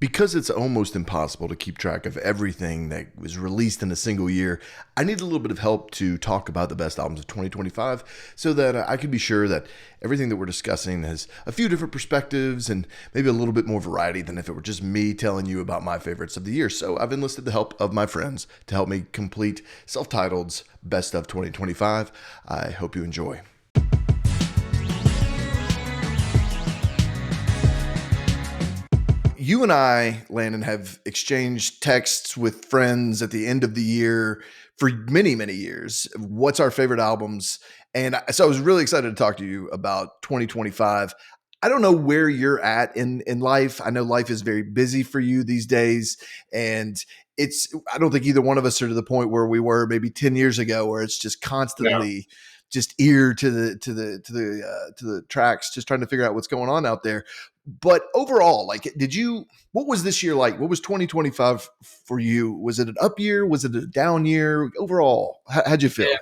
Because it's almost impossible to keep track of everything that was released in a single year, I need a little bit of help to talk about the best albums of 2025 so that I can be sure that everything that we're discussing has a few different perspectives and maybe a little bit more variety than if it were just me telling you about my favorites of the year. So I've enlisted the help of my friends to help me complete Self-Titled's Best of 2025. I hope you enjoy. You and I, Landon, have exchanged texts with friends at the end of the year for many, many years. What's our favorite albums? So I was really excited to talk to you about 2025. I don't know where you're at in life. I know life is very busy for you these days. And I don't think either one of us are to the point where we were maybe 10 years ago, where it's just Yeah. constantly just ear to the tracks, just trying to figure out what's going on out there. But overall, what was this year like? What was 2025 for you? Was it an up year? Was it a down year? Overall, how'd you Yeah. feel?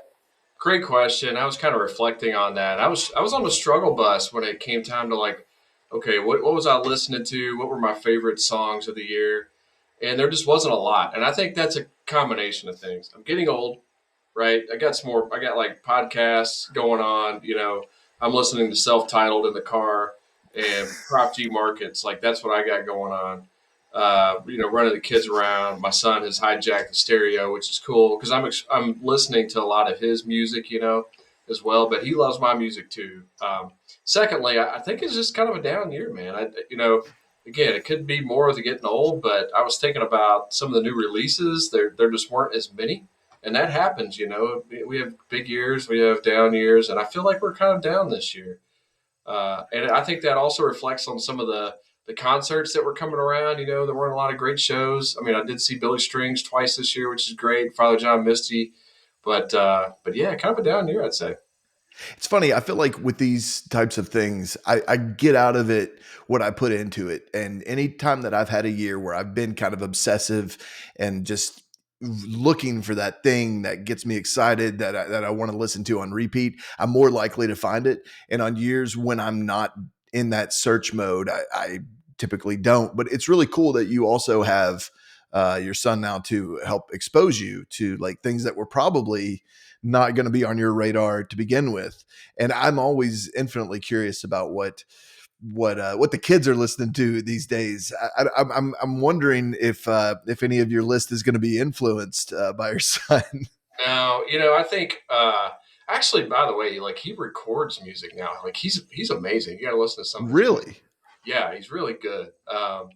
Great question. I was kind of reflecting on that. I was on the struggle bus when it came time to okay, what was I listening to? What were my favorite songs of the year? And there just wasn't a lot. And I think that's a combination of things. I'm getting old, right? I got like podcasts going on, I'm listening to self-titled in the car and Prop G markets. Like that's what I got going on. Running the kids around. My son has hijacked the stereo, which is cool because I'm listening to a lot of his music, as well. But he loves my music too. Secondly, I think it's just kind of a down year, man. Again, it could be more with the getting old, but I was thinking about some of the new releases. There just weren't as many, and that happens. We have big years, we have down years, and I feel like we're kind of down this year. And I think that also reflects on some of the concerts that were coming around. There weren't a lot of great shows. I mean, I did see Billy Strings twice this year, which is great. Father John Misty, but yeah, kind of a down year, I'd say. It's funny. I feel like with these types of things, I get out of it what I put into it. And anytime that I've had a year where I've been kind of obsessive and just looking for that thing that gets me excited that I want to listen to on repeat, I'm more likely to find it. And on years when I'm not in that search mode, I typically don't. But it's really cool that you also have your son now to help expose you to like things that were probably not going to be on your radar to begin with. And I'm always infinitely curious about what the kids are listening to these days. I'm wondering if any of your list is going to be influenced by your son. Now, I think actually, by the way, like he records music now. Like he's amazing. You got to listen to some of his music. Really? Yeah, he's really good. But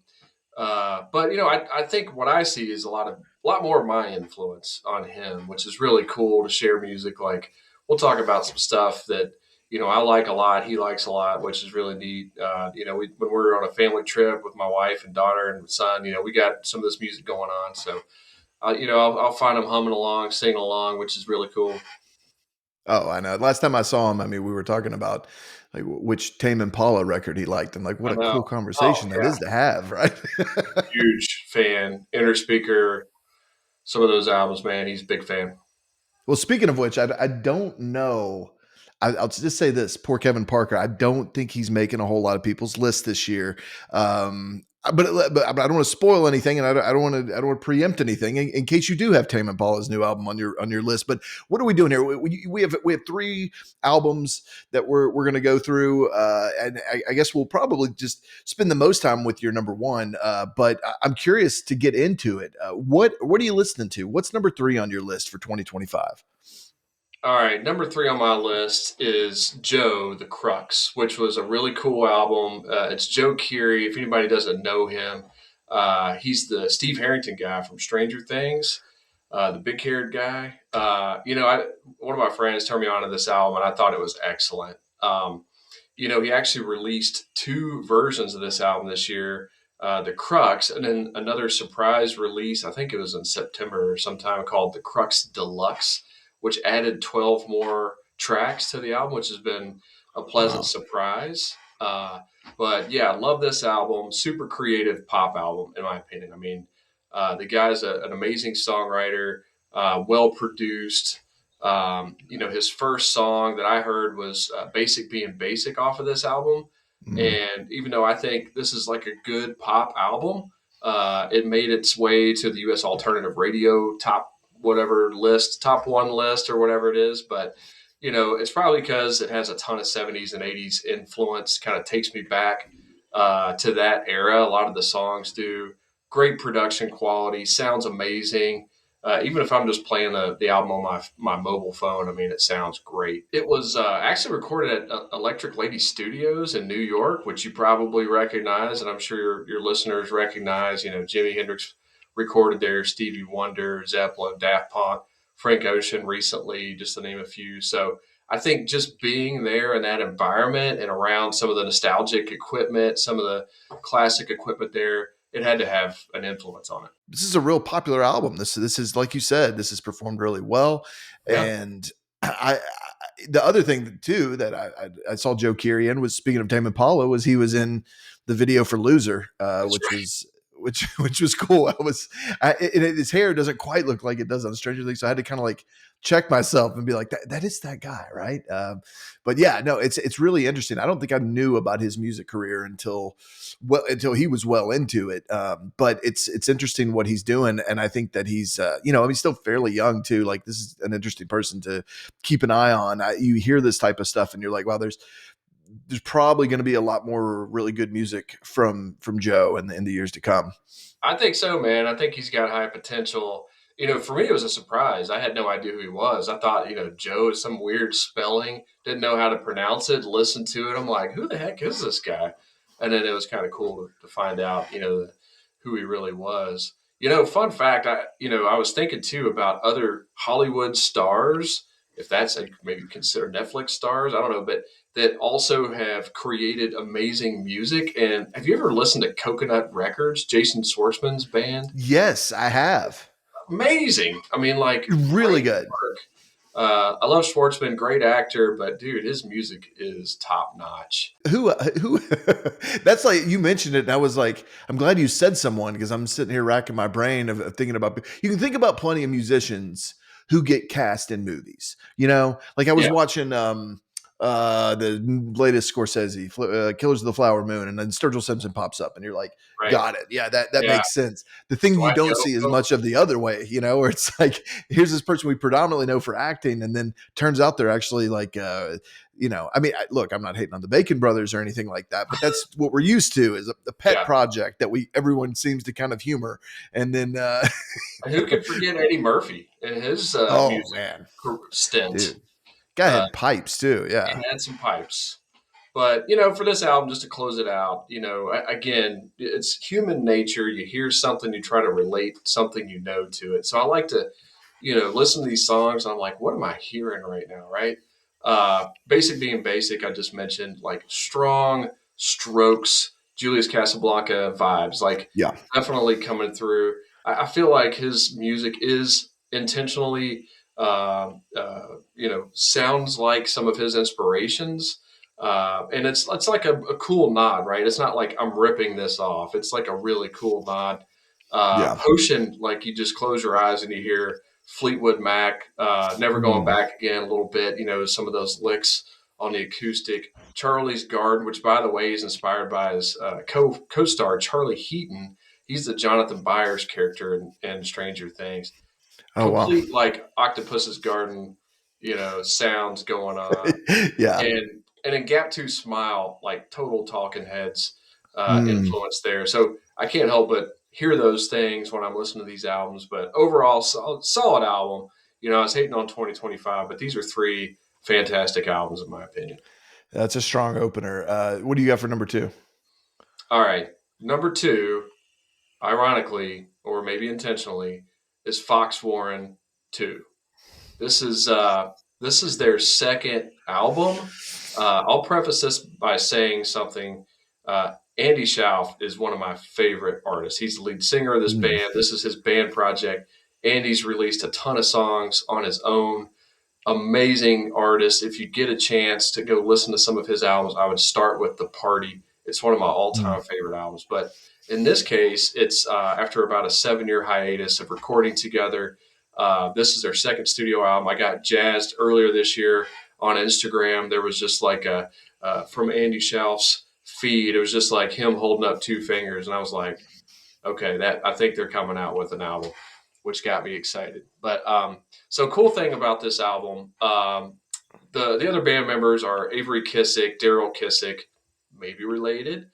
I think what I see is a lot more of my influence on him, which is really cool to share music. Like we'll talk about some stuff that I like a lot, he likes a lot, which is really neat. When we're on a family trip with my wife and daughter and son, we got some of this music going on. So I'll find him humming along, singing along, which is really cool. Oh, I know. Last time I saw him, I mean, we were talking about like which Tame Impala record he liked, and like what I a know. cool Oh conversation that yeah, is to have, right? huge fan. Inner Speaker, some of those albums, man. He's a big fan. Well, speaking of which, I don't know. I'll just say this: poor Kevin Parker. I don't think he's making a whole lot of people's list this year. But I don't want to spoil anything, and I don't want to preempt anything in case you do have Tame Impala's new album on your list. But what are we doing here? We have three albums that we're going to go through, and I guess we'll probably just spend the most time with your number one. But I'm curious to get into it. What are you listening to? What's number three on your list for 2025? All right, number three on my list is Joe the Crux, which was a really cool album. It's Joe Keery. If anybody doesn't know him, he's the Steve Harrington guy from Stranger Things, the big haired guy. One of my friends turned me on to this album, and I thought it was excellent. He actually released two versions of this album this year, the Crux, and then another surprise release. I think it was in September or sometime called the Crux Deluxe, which added 12 more tracks to the album, which has been a pleasant Wow. surprise. But yeah, I love this album. Super creative pop album, in my opinion. I mean, the guy's an amazing songwriter, well produced. His first song that I heard was Basic Being Basic off of this album. Mhm. And even though I think this is like a good pop album, It made its way to the U.S. Alternative Radio top whatever list, top one list or whatever it is. But it's probably because it has a ton of '70s and '80s influence. Kind of takes me back to that era. A lot of the songs do. Great production quality, sounds amazing. Even if I'm just playing the album on my mobile phone, I mean, it sounds great. It was actually recorded at Electric Lady Studios in New York, which you probably recognize, and I'm sure your listeners recognize. Jimi Hendrix recorded there, Stevie Wonder, Zeppelin, Daft Punk, Frank Ocean recently, just to name a few. So I think just being there in that environment and around some of the nostalgic equipment, some of the classic equipment there, it had to have an influence on it. This is a real popular album. This is, like you said, this has performed really well. Yeah, And the other thing too that I saw Joe Keery in was, speaking of Tame Impala, was he was in the video for Loser, that's which right. was which was cool. His hair doesn't quite look like it does on Stranger Things, so I had to kind of like check myself and be like, that is that guy, right? But yeah, no, it's really interesting. I don't think I knew about his music career until he was well into it. But it's interesting what he's doing, and I think that he's he's still fairly young too. Like, this is an interesting person to keep an eye on. You hear this type of stuff, and you're like, wow, there's probably going to be a lot more really good music from Joe in the years to come. I think so, man. I think he's got high potential. For me, it was a surprise. I had no idea who he was. I thought, Joe is some weird spelling, didn't know how to pronounce it, listened to it. I'm like, who the heck is this guy? And then it was kind of cool to find out, who he really was. Fun fact, I was thinking too about other Hollywood stars, if that's maybe considered Netflix stars. I don't know, but that also have created amazing music. And have you ever listened to Coconut Records, Jason Schwartzman's band? Yes, I have. Amazing. I mean, like, Really great good. work. I love Schwartzman, great actor, but dude, his music is top notch. Who that's, like, you mentioned it and I was like, I'm glad you said someone, because I'm sitting here racking my brain of thinking about, you can think about plenty of musicians who get cast in movies, like I was Yeah, watching the latest Scorsese, Killers of the Flower Moon, and then Sturgill Simpson pops up and you're like, right. got it, yeah, that Yeah, makes sense. The thing you Dwight don't see as Yoakam. much of the other way, where it's like, here's this person we predominantly know for acting, and then turns out they're actually like I mean, look, I'm not hating on the Bacon Brothers or anything like that, but that's what we're used to, is a pet Yeah. project that everyone seems to kind of humor. And then And who could forget Eddie Murphy and his oh music man, stint? dude, guy Uh, had pipes too. he Yeah. had some pipes. But for this album, just to close it out, again, it's human nature. You hear something, you try to relate something to it. So I like to, listen to these songs. And I'm like, what am I hearing right now? Right? Basic being basic, I just mentioned, like strong strokes, Julius Casablanca vibes, like Yeah. definitely coming through. I feel like his music is intentionally, sounds like some of his inspirations, and it's like a cool nod, right? It's not like I'm ripping this off. It's like a really cool nod. Yeah. Potion, like you just close your eyes and you hear Fleetwood Mac, Never Going Mm. Back Again a little bit, some of those licks on the acoustic. Charlie's Garden, which by the way is inspired by his co-star Charlie Heaton. He's the Jonathan Byers character in Stranger Things. Oh wow. Complete like Octopus's Garden, sounds going on, Yeah. and in Gap 2 Smile, like total Talking Heads Mm. influence there. So I can't help but hear those things when I'm listening to these albums. But overall, solid album. I was hating on 2025, but these are three fantastic albums in my opinion. That's a strong opener. What do you got for number two? All right, number two, ironically or maybe intentionally, is Foxwarren 2. This is their second album. I'll preface this by saying something. Andy Schauf is one of my favorite artists. He's the lead singer of this Mm. band. This is his band project. Andy's released a ton of songs on his own. Amazing artist. If you get a chance to go listen to some of his albums, I would start with The Party. It's one of my Mm. all-time favorite albums. But in this case, it's after about a 7-year hiatus of recording together. This is their second studio album. I got jazzed earlier this year on Instagram. There was just like from Andy Schauf's feed. It was just like him holding up two fingers, and I was like, Okay, that I think they're coming out with an album, which got me excited. But so cool thing about this album, the other band members are Avery Kissick, Daryl Kissick, maybe related,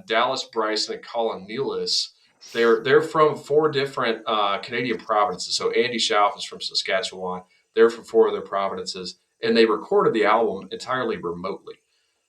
Dallas Bryson, and Colin Nealis. They're from four different Canadian provinces. So Andy Schauf is from Saskatchewan. They're from four of their provinces, and they recorded the album entirely remotely.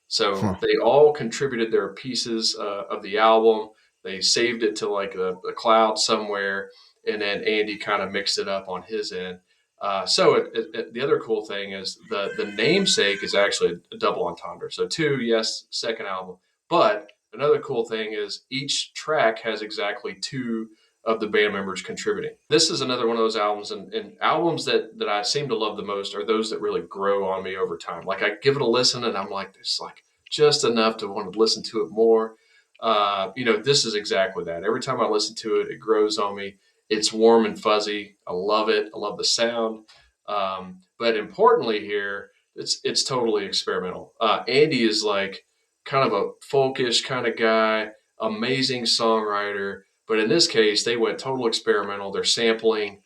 So Huh. they all contributed their pieces of the album. They saved it to like a cloud somewhere, and then Andy kind of mixed it up on his end. The other cool thing is the namesake is actually a double entendre. So two, yes, second album. But another cool thing is each track has exactly two of the band members contributing. This is another one of those albums, and albums that I seem to love the most are those that really grow on me over time. Like I give it a listen, and I'm like, there's like just enough to want to listen to it more. This is exactly that. Every time I listen to it, it grows on me. It's warm and fuzzy. I love it. I love the sound. But importantly here, it's totally experimental. Andy is like kind of a folkish kind of guy, amazing songwriter. But in this case, they went total experimental. They're sampling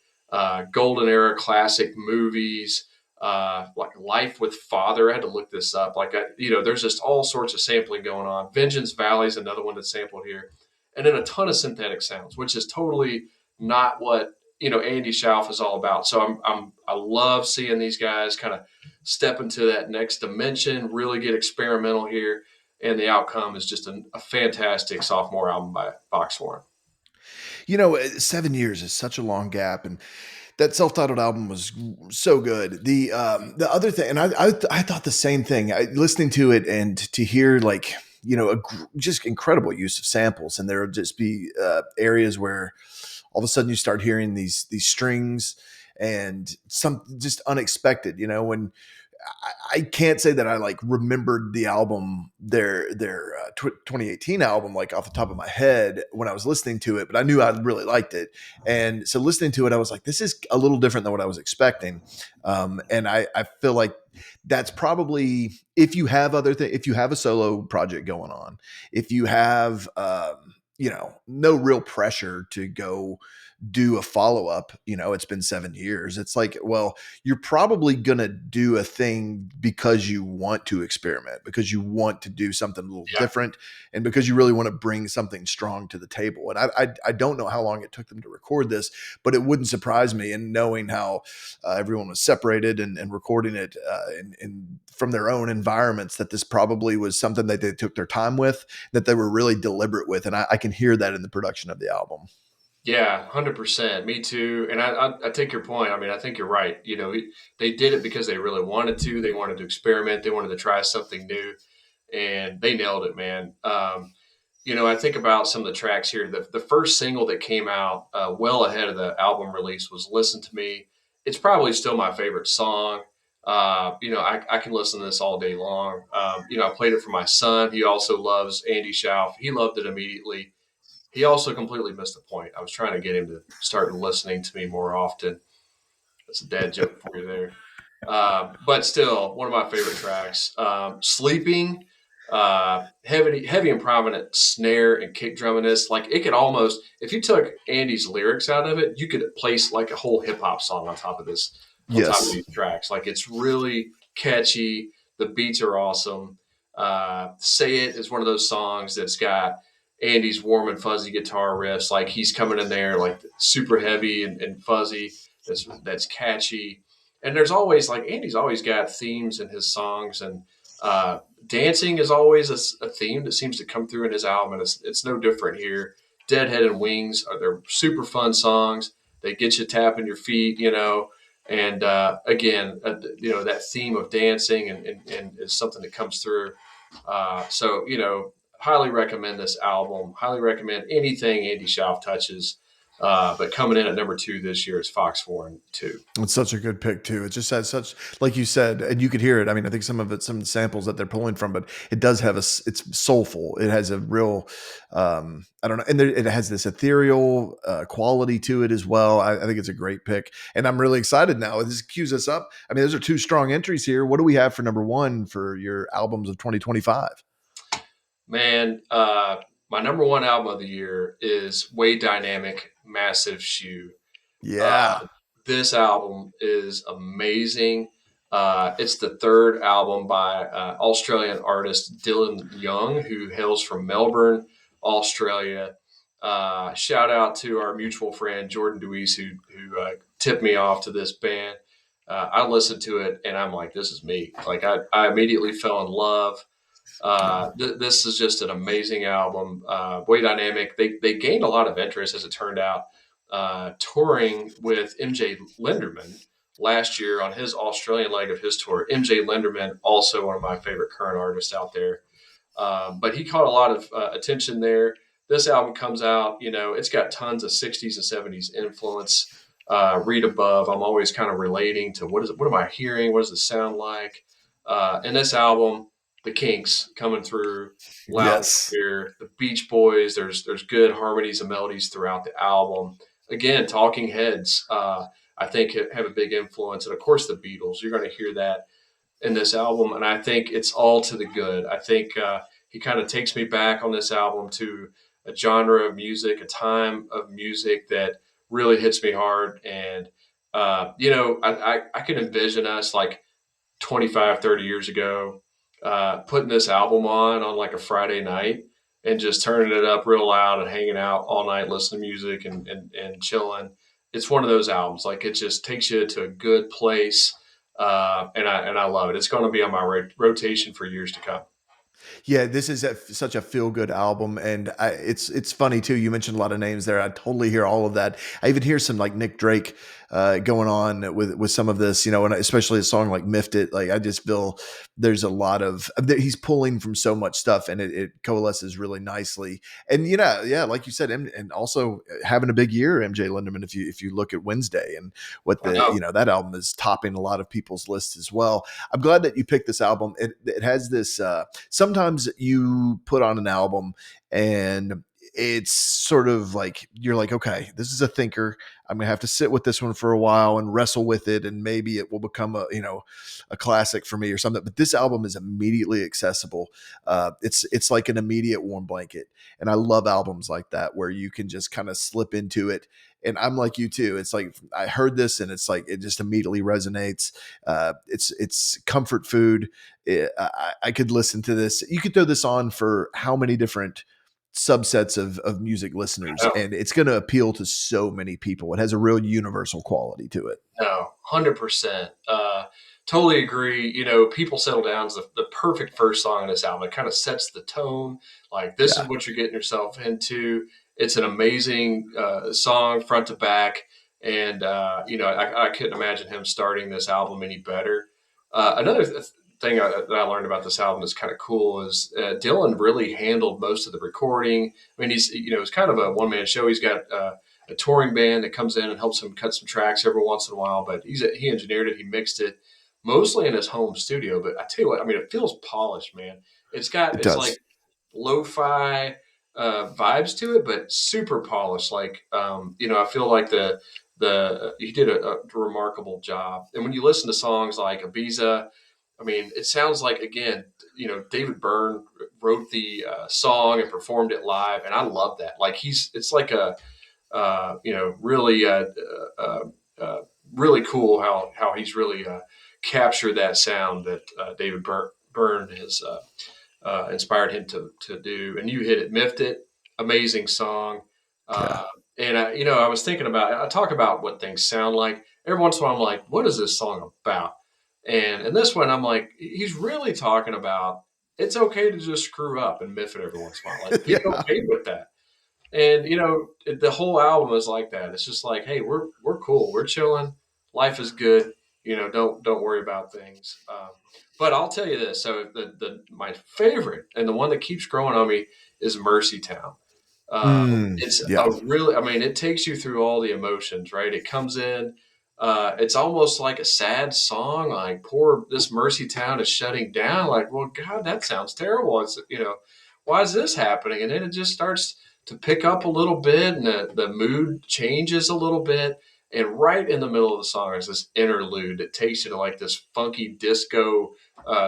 golden era classic movies, like Life with Father. I had to look this up. There's just all sorts of sampling going on. Vengeance Valley is another one that's sampled here, and then a ton of synthetic sounds, which is totally not what Andy Schauf is all about. So I love seeing these guys kind of step into that next dimension, really get experimental here, and the outcome is just a fantastic sophomore album by Foxwarren. 7 years is such a long gap, and that self-titled album was so good. The other thing, and I thought the same thing. Listening to it and to hear like just incredible use of samples, and there would just be areas where all of a sudden you start hearing these strings and some just unexpected. When I can't say that I like remembered the album, their 2018 album, like off the top of my head when I was listening to it, but I knew I really liked it, and so listening to it, I was like, this is a little different than what I was expecting, and I feel like that's probably if you have other things, if you have a solo project going on, if you have no real pressure to go do a follow up. It's been 7 years. It's like, well, you're probably going to do a thing because you want to experiment, because you want to do something a little Yeah. different, and because you really want to bring something strong to the table. And I don't know how long it took them to record this, but it wouldn't surprise me. And knowing how everyone was separated and recording it in from their own environments, that this probably was something that they took their time with, that they were really deliberate with. And I can hear that in the production of the album. Yeah, 100%. Me too. And I take your point. I mean, I think you're right. They did it because they really wanted to. They wanted to experiment. They wanted to try something new, and they nailed it, man. I think about some of the tracks here. The first single that came out well ahead of the album release was "Listen to Me." It's probably still my favorite song. I can listen to this all day long. I played it for my son. He also loves Andy Schauf. He loved it immediately. He also completely missed the point. I was trying to get him to start listening to me more often. That's a dad joke for you there. But still, one of my favorite tracks. Sleeping, heavy and prominent snare and kick drum in this. Like it could almost, if you took Andy's lyrics out of it, you could place like a whole hip hop song on top of this, on top of Yes. these tracks. Like it's really catchy. The beats are awesome. Say It is one of those songs that's got Andy's warm and fuzzy guitar riffs. Like he's coming in there like super heavy and fuzzy. That's catchy. And there's always like Andy's always got themes in his songs, and dancing is always a theme that seems to come through in his album, and it's no different here. Deadhead and Wings are they're super fun songs. They get you tapping your feet, and again, that theme of dancing and is something that comes through. Highly recommend this album. Highly recommend anything Andy Schauf touches. But coming in at number 2 this year is Foxwarren 2. It's such a good pick too. It just has such, like you said, and you could hear it. I mean, I think some of the samples that they're pulling from, but it does have it's soulful. It has a real, I don't know, and it has this ethereal quality to it as well. I think it's a great pick, and I'm really excited now. This cues us up. I mean, those are two strong entries here. What do we have for number 1 for your albums of 2025? Man, my number one album of the year is Way Dynamic Massive Shoe. Uh, Yeah. this album is amazing. It's the third album by Australian artist Dylan Young, who hails from Melbourne, Australia. Shout out to our mutual friend Jordan Deweese, who tipped me off to this band. I listened to it and I'm like, this is me. Like I immediately fell in love. Yeah. This is just an amazing album. Way dynamic. They gained a lot of interest as it turned out, touring with MJ Linderman last year on his Australian leg of his tour. MJ Linderman, also one of my favorite current artists out there. But he caught a lot of attention there. This album comes out, it's got tons of 60s and 70s influence. Read above. I'm always kind of relating to what am I hearing? What does it sound like? And this album, the Kinks coming through loud and Yes. clear. The Beach Boys. There's good harmonies and melodies throughout the album. Again, Talking Heads. I think have a big influence, and of course the Beatles. You're going to hear that in this album, and I think it's all to the good. I think he kind of takes me back on this album to a genre of music, a time of music that really hits me hard. And I can envision us like 25, 30 years ago, putting this album on like a Friday night and just turning it up real loud and hanging out all night, listening to music and chilling. It's one of those albums. Like it just takes you to a good place. And I love it. It's going to be on my rotation for years to come. Yeah, this is such a feel good album, and it's funny too. You mentioned a lot of names there. I totally hear all of that. I even hear some like Nick Drake going on with some of this, and especially a song like "Miffed It." Like I just feel there's a lot of he's pulling from so much stuff, and it coalesces really nicely. And yeah, like you said, and also having a big year, MJ Linderman. If you look at Wednesday and what I know. that album is topping a lot of people's lists as well. I'm glad that you picked this album. It has this. Sometimes you put on an album and it's sort of like you're like, okay, this is a thinker. I'm gonna have to sit with this one for a while and wrestle with it, and maybe it will become a classic for me or something. But this album is immediately accessible. It's like an immediate warm blanket, and I love albums like that where you can just kind of slip into it. And I'm like you too. It's like I heard this, and it's like it just immediately resonates. It's comfort food. I could listen to this. You could throw this on for how many different subsets of music listeners, I know. and it's going to appeal to so many people. It has a real universal quality to it. No, 100%. Totally agree. People Settle Down is the perfect first song on this album. It kind of sets the tone. Like, this is Yeah, what you're getting yourself into. It's an amazing song front to back. And, I couldn't imagine him starting this album any better. Another thing that I learned about this album that's kind of cool is Dylan really handled most of the recording. I mean, it's kind of a one man show. He's got, a touring band that comes in and helps him cut some tracks every once in a while. But he engineered it, he mixed it mostly in his home studio. But I tell you what, I mean, it feels polished, man. it It's like does. lo-fi vibes to it, but super polished. Like I feel like the he did a remarkable job. And when you listen to songs like Ibiza, I mean, it sounds like again, David Byrne wrote the song and performed it live, and I love that. Like it's like a really really cool how he's really captured that sound that David Byrne has inspired him to do. And you hit it, Miffed It, amazing song. Yeah. Uh, and I was thinking about I talk about what things sound like. Every once in a while, I'm like, what is this song about? And in this one, I'm like, he's really talking about it's okay to just screw up and miff it every once in a while. Like, be Yeah. okay with that. And the whole album is like that. It's just like, hey, we're cool, we're chilling, life is good. Don't worry about things. But I'll tell you this. So the my favorite and the one that keeps growing on me is Mercy Town. It's Yeah. a really, I mean, it takes you through all the emotions, right? It comes in, it's almost like a sad song, like poor, this Mercy Town is shutting down. Like, well, God, that sounds terrible. Why is this happening? And then it just starts to pick up a little bit and the mood changes a little bit. And right in the middle of the song is this interlude that takes you to like this funky disco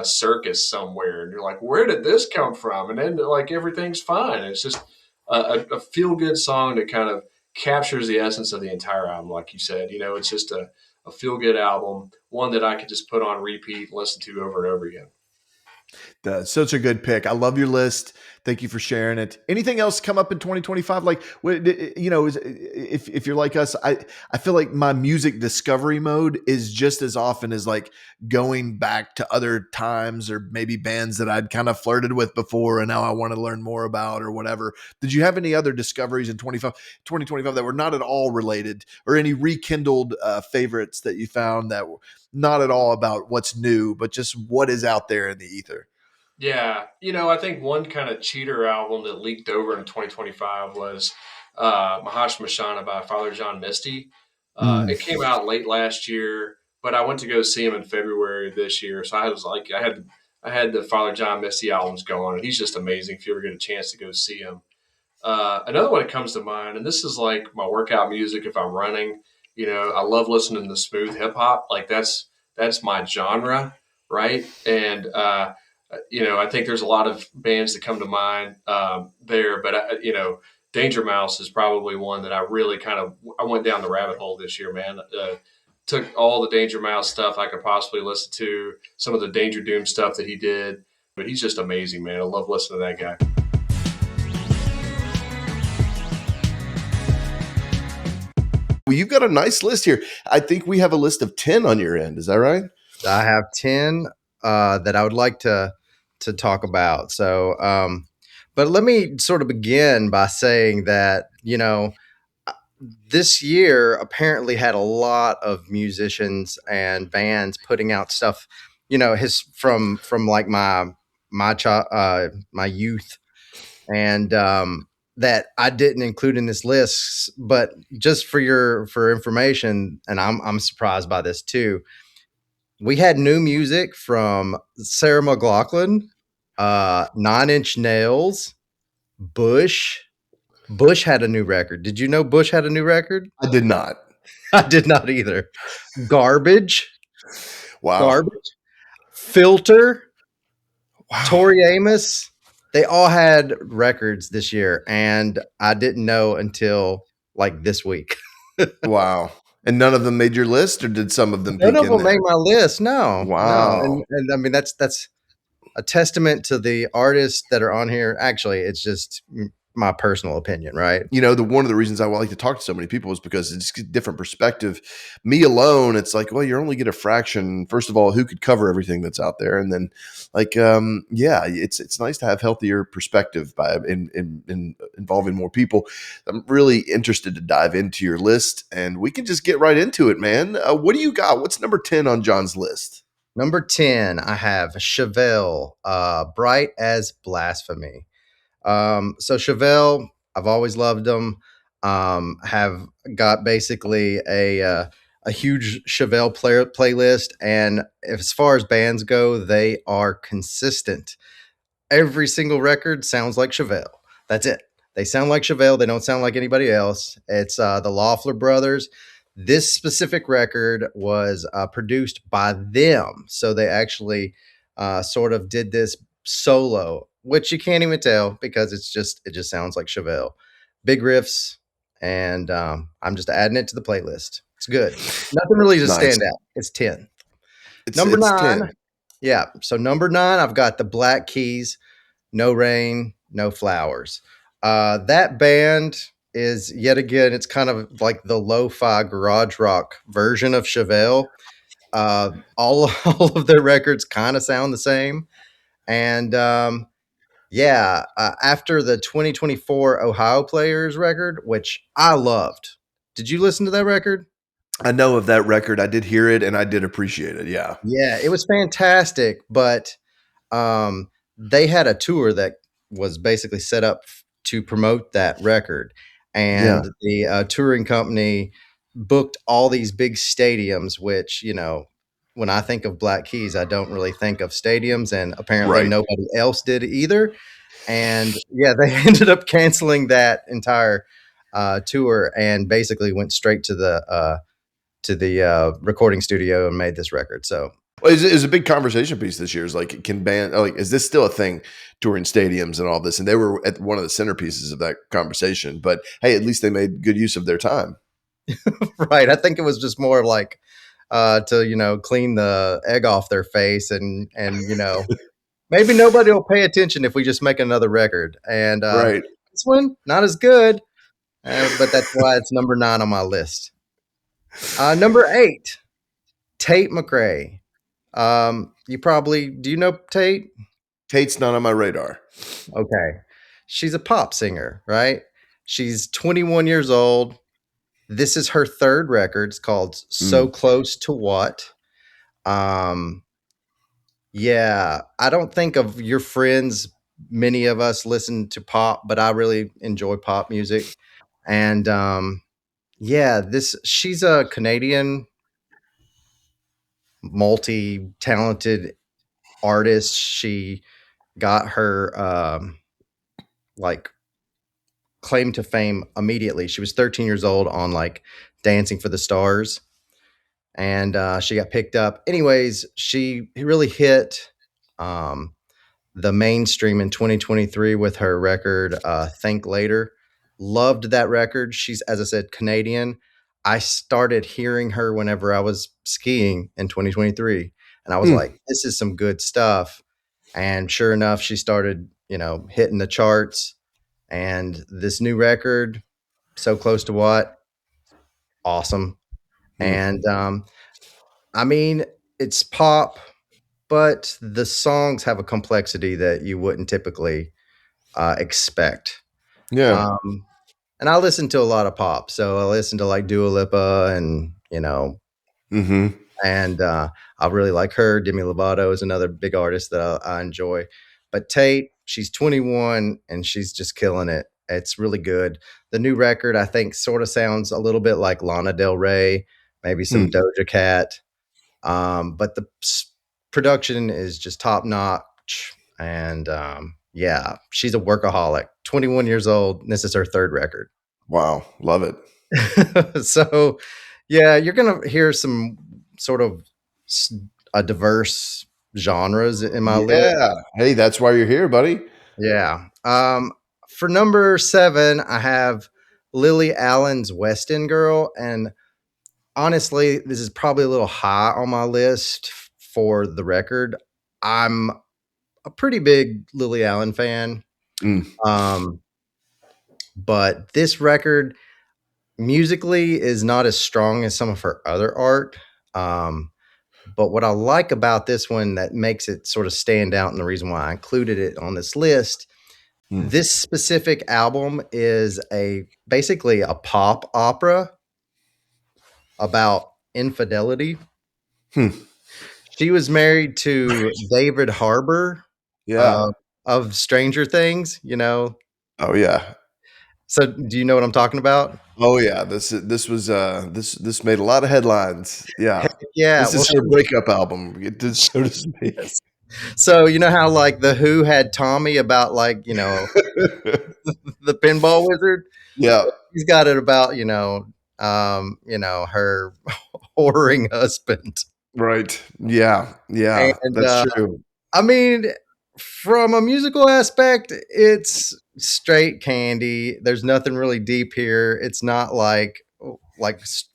circus somewhere, and you're like, "Where did this come from?" And then like everything's fine. It's just a feel good song that kind of captures the essence of the entire album, like you said. It's just a feel good album, one that I could just put on repeat and listen to over and over again. That's such a good pick. I love your list. Thank you for sharing it. Anything else come up in 2025? Like, if you're like us, I feel like my music discovery mode is just as often as like going back to other times or maybe bands that I'd kind of flirted with before and now I want to learn more about or whatever. Did you have any other discoveries in 2025 that were not at all related, or any rekindled favorites that you found that were not at all about what's new, but just what is out there in the ether? Yeah, I think one kind of cheater album that leaked over in 2025 was Mahash Mashana by Father John Misty. Mm. It came out late last year, but I went to go see him in February of this year. So I had the Father John Misty albums going, and he's just amazing. If you ever get a chance to go see him, another one that comes to mind, and this is like my workout music if I'm running. I love listening to smooth hip hop. Like that's my genre, right? And I think there's a lot of bands that come to mind there, but Danger Mouse is probably one that I really I went down the rabbit hole this year, man. Took all the Danger Mouse stuff I could possibly listen to, some of the Danger Doom stuff that he did, but he's just amazing, man. I love listening to that guy. Well, you've got a nice list here. I think we have a list of 10 on your end. Is that right? I have 10 that I would like to talk about. So, but let me sort of begin by saying that, this year apparently had a lot of musicians and bands putting out stuff, his from like my youth, and that I didn't include in this list. But just for information, and I'm surprised by this too. We had new music from Sarah McLachlan, Nine Inch Nails, Bush. Bush had a new record. Did you know Bush had a new record? I did not. I did not either. Garbage, Wow. Garbage, Filter, Wow. Tori Amos. They all had records this year, and I didn't know until like this week. Wow. And none of them made your list, or did some of them None peek of in them there? made my list. No, no, Wow. and I mean that's a testament to the artists that are on here. Actually, it's just my personal opinion, right? The one of the reasons I like to talk to so many people is because it's a different perspective. Me alone, it's like, well, you only get a fraction. First of all, who could cover everything that's out there? And then, like, yeah, it's nice to have healthier perspective by in involving more people. I'm really interested to dive into your list, and we can just get right into it, man. What do you got? What's number 10 on John's list? Number 10, I have Chevelle, Bright as Blasphemy. So Chevelle, I've always loved them. Have got basically a huge Chevelle playlist, and as far as bands go, they are consistent. Every single record sounds like Chevelle. That's it. They sound like Chevelle. They don't sound like anybody else. It's the Loeffler brothers. This specific record was produced by them, so they actually sort of did this solo, which you can't even tell because it just sounds like Chevelle. Big riffs, and I'm just adding it to the playlist. It's good. Nothing really to Nice. stand out. It's 10. It's Number 10. 9. Yeah. So number 9, I've got the Black Keys, No Rain, No Flowers. That band is yet again, it's kind of like the lo-fi garage rock version of Chevelle. All of their records kind of sound the same. And yeah, after the 2024 Ohio Players record, which I loved. Did you listen to that record? I know of that record. I did hear it, and I did appreciate it. Yeah. Yeah, it was fantastic, but they had a tour that was basically set up to promote that record, and the touring company booked all these big stadiums, which when I think of Black Keys, I don't really think of stadiums, and apparently Right. nobody else did either. And yeah, they ended up canceling that entire tour and basically went straight to the to the recording studio and made this record. So Well, it's a big conversation piece this year. Is like, can band like is this still a thing touring stadiums and all this? And they were at one of the centerpieces of that conversation. But hey, at least they made good use of their time. right, I think it was just more like to clean the egg off their face and maybe nobody will pay attention if we just make another record. And Right. this one not as good, but that's why it's number 9 on my list. Number 8, Tate McRae. Do you know Tate? Tate's not on my radar. Okay. She's a pop singer, right? She's 21 years old. This is her third record. It's called So Close to What. Yeah, I don't think of your friends, many of us listen to pop, but I really enjoy pop music. And yeah, she's a Canadian multi-talented artist. She got her like claim to fame immediately. She was 13 years old on like Dancing for the Stars, and she got picked up. Anyways, she really hit the mainstream in 2023 with her record Think Later. Loved that record. She's, as I said, Canadian. I started hearing her whenever I was skiing in 2023, and I was like, this is some good stuff. And sure enough, she started, hitting the charts. And this new record, So Close to What, awesome. And I mean, it's pop, but the songs have a complexity that you wouldn't typically expect. Yeah. And I listen to a lot of pop, so I listen to like Dua Lipa and and I really like her. Demi Lovato is another big artist that I enjoy. But Tate, she's 21 and she's just killing it. It's really good. The new record, I think, sort of sounds a little bit like Lana Del Rey, maybe some Doja Cat. But the production is just top notch. And yeah, she's a workaholic. 21 years old. This is her third record. Wow. Love it. So, yeah, you're going to hear some sort of a diverse genres in my list. Yeah. Hey, that's why you're here, buddy. Yeah. For number 7, I have Lily Allen's Weston Girl. And honestly, this is probably a little high on my list for the record. I'm a pretty big Lily Allen fan. But this record musically is not as strong as some of her other art. But what I like about this one that makes it sort of stand out, and the reason why I included it on this list, this specific album is basically a pop opera about infidelity. She was married to David Harbour, of Stranger Things, Oh yeah. So do you know what I'm talking about? Oh yeah. This made a lot of headlines. Yeah. Yeah. This is her breakup album, so to speak. So you know how like the Who had Tommy about like, the pinball wizard? Yeah. He's got it about, her whoring husband. Right. Yeah. Yeah. And, that's true. I mean, from a musical aspect, it's straight candy. There's nothing really deep here. It's not like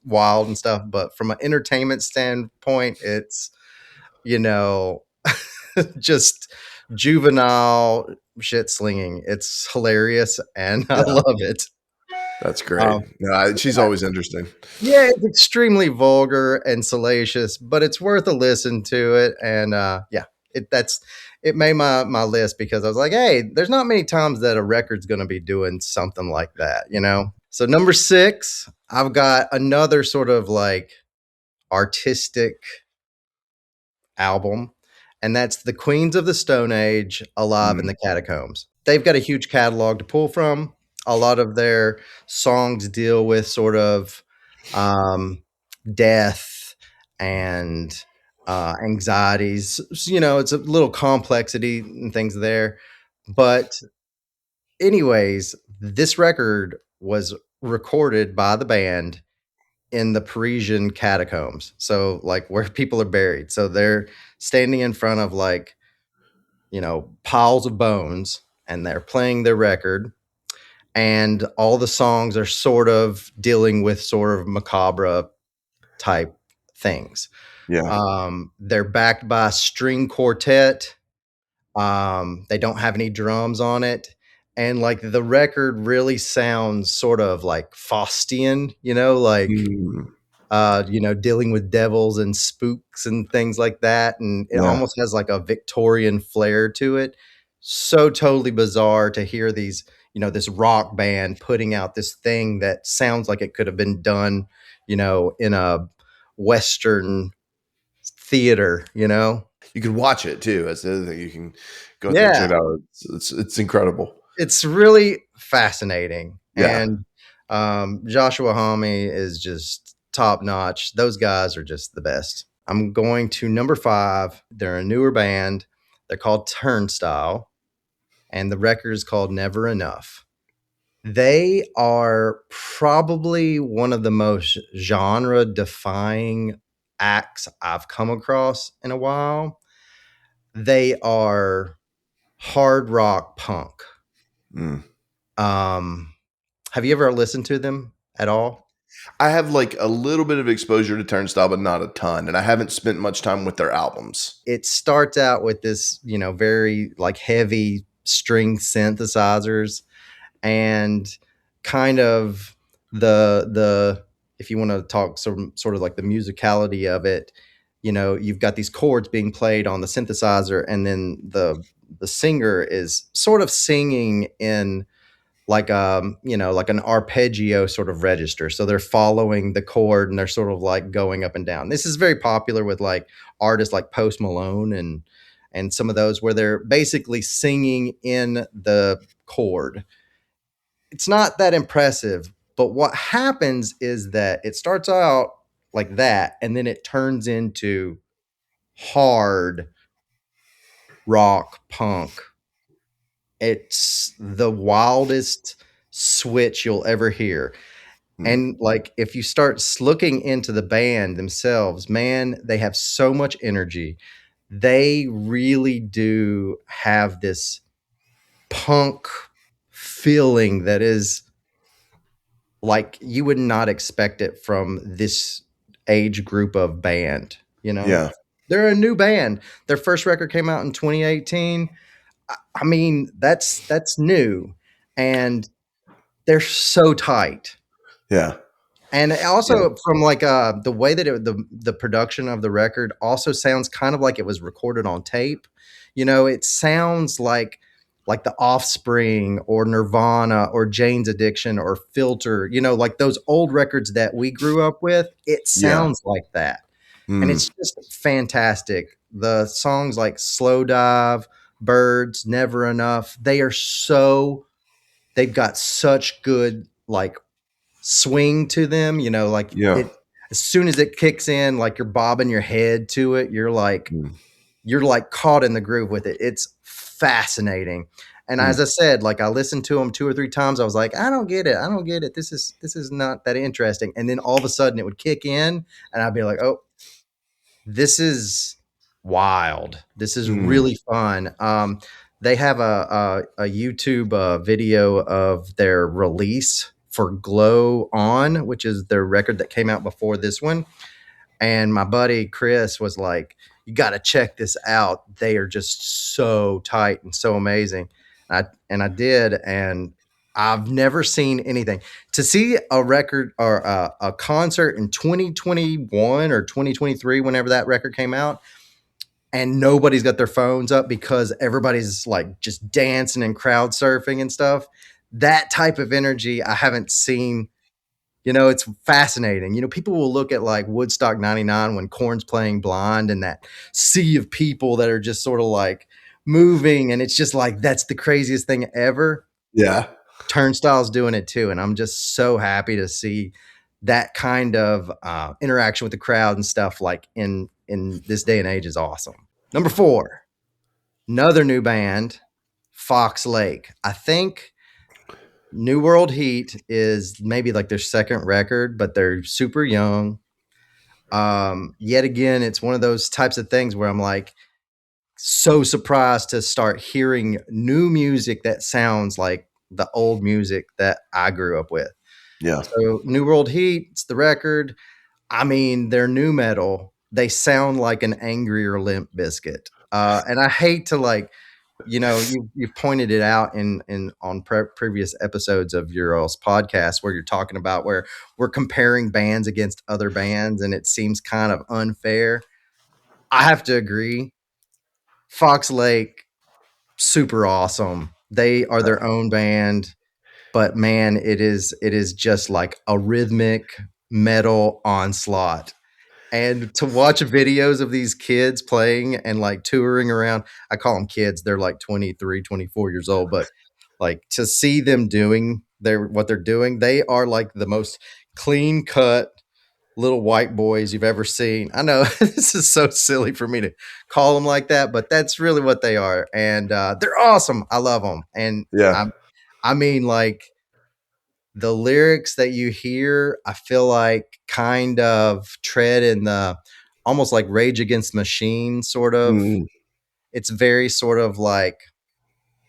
wild and stuff, but from an entertainment standpoint, it's, just juvenile shit slinging. It's hilarious and I love it. That's great. She's always interesting. Yeah, it's extremely vulgar and salacious, but it's worth a listen to it. And it made my list because I was like, hey, there's not many times that a record's going to be doing something like that, So number 6, I've got another sort of like artistic album, and that's the Queens of the Stone Age, Alive in the Catacombs. They've got a huge catalog to pull from. A lot of their songs deal with sort of death and anxieties. It's a little complexity and things there. But anyways, this record was recorded by the band in the Parisian catacombs. So like where people are buried. So they're standing in front of like, piles of bones, and they're playing their record, and all the songs are sort of dealing with sort of macabre type things. Yeah. They're backed by a string quartet. They don't have any drums on it. And like the record really sounds sort of like Faustian, like Mm, dealing with devils and spooks and things like that. And it yeah. almost has like a Victorian flair to it. So totally bizarre to hear these, this rock band putting out this thing that sounds like it could have been done, in a Western theater. You can watch it too. That's the other thing. You can go out there and check Yeah. it out. It's incredible. It's really fascinating. Yeah. And Joshua Homme is just top notch. Those guys are just the best. I'm going to number 5. They're a newer band. They're called Turnstile, and the record is called Never Enough. They are probably one of the most genre defying acts I've come across in a while. They are hard rock punk. Mm. Have you ever listened to them at all? I have like a little bit of exposure to Turnstile, but not a ton. And I haven't spent much time with their albums. It starts out with this, very like heavy string synthesizers, and kind of the if you want to talk some sort of like the musicality of it, you've got these chords being played on the synthesizer, and then the singer is sort of singing in like like an arpeggio sort of register. So they're following the chord and they're sort of like going up and down. This is very popular with like artists like Post Malone and some of those, where they're basically singing in the chord. It's not that impressive, but what happens is that it starts out like that, and then it turns into hard rock punk. It's the wildest switch you'll ever hear. Mm. And like if you start looking into the band themselves, man, they have so much energy. They really do have this punk feeling that is like you would not expect it from this age group of band. Yeah. They're a new band. Their first record came out in 2018. I mean, that's new, and they're so tight. Yeah. And Yeah. also from like the way that the production of the record also sounds kind of like it was recorded on tape. It sounds like the Offspring or Nirvana or Jane's Addiction or Filter, like those old records that we grew up with. It Yeah. sounds like that. And Mm. it's just fantastic. The songs like Slow Dive, Birds, Never Enough, they've got such good like swing to them, like Yeah. it as soon as it kicks in, like you're bobbing your head to it, Mm. you're like caught in the groove with it. It's fascinating. And Mm. as I said, like I listened to them 2 or 3 times. I was like, I don't get it. I don't get it. This is not that interesting. And then all of a sudden it would kick in and I'd be like, oh, this is wild. This is Mm. really fun. They have a YouTube video of their release for Glow On, which is their record that came out before this one. And my buddy Chris was like, you got to check this out. They are just so tight and so amazing. And I did. And I've never seen anything. To see a record or a concert in 2021 or 2023, whenever that record came out, and nobody's got their phones up because everybody's like just dancing and crowd surfing and stuff. That type of energy I haven't seen. It's fascinating. People will look at like Woodstock 99 when Korn's playing Blind and that sea of people that are just sort of like moving. And it's just like, that's the craziest thing ever. Yeah. Turnstile's doing it too. And I'm just so happy to see that kind of interaction with the crowd and stuff like in this day and age is awesome. Number 4, another new band, Fox Lake. I think New World Heat is maybe like their second record, but they're super young. Yet again, it's one of those types of things where I'm like so surprised to start hearing new music that sounds like the old music that I grew up with. Yeah. So New World Heat, it's the record. I mean, they're new metal. They sound like an angrier Limp Bizkit. And I hate to like, you pointed it out in on previous episodes of your all's podcast where you're talking about where we're comparing bands against other bands, and it seems kind of unfair. I have to agree. Fox Lake, super awesome. They are their own band, but man, it is just like a rhythmic metal onslaught. And to watch videos of these kids playing and like touring around, I call them kids, they're like 23, 24 years old, but like to see them doing what they're doing, they are like the most clean cut little white boys you've ever seen. I know this is so silly for me to call them like that, but that's really what they are. And they're awesome. I love them. And Yeah. I mean, like the lyrics that you hear, I feel like kind of tread in the almost like Rage Against the Machine sort of. Mm, It's very sort of like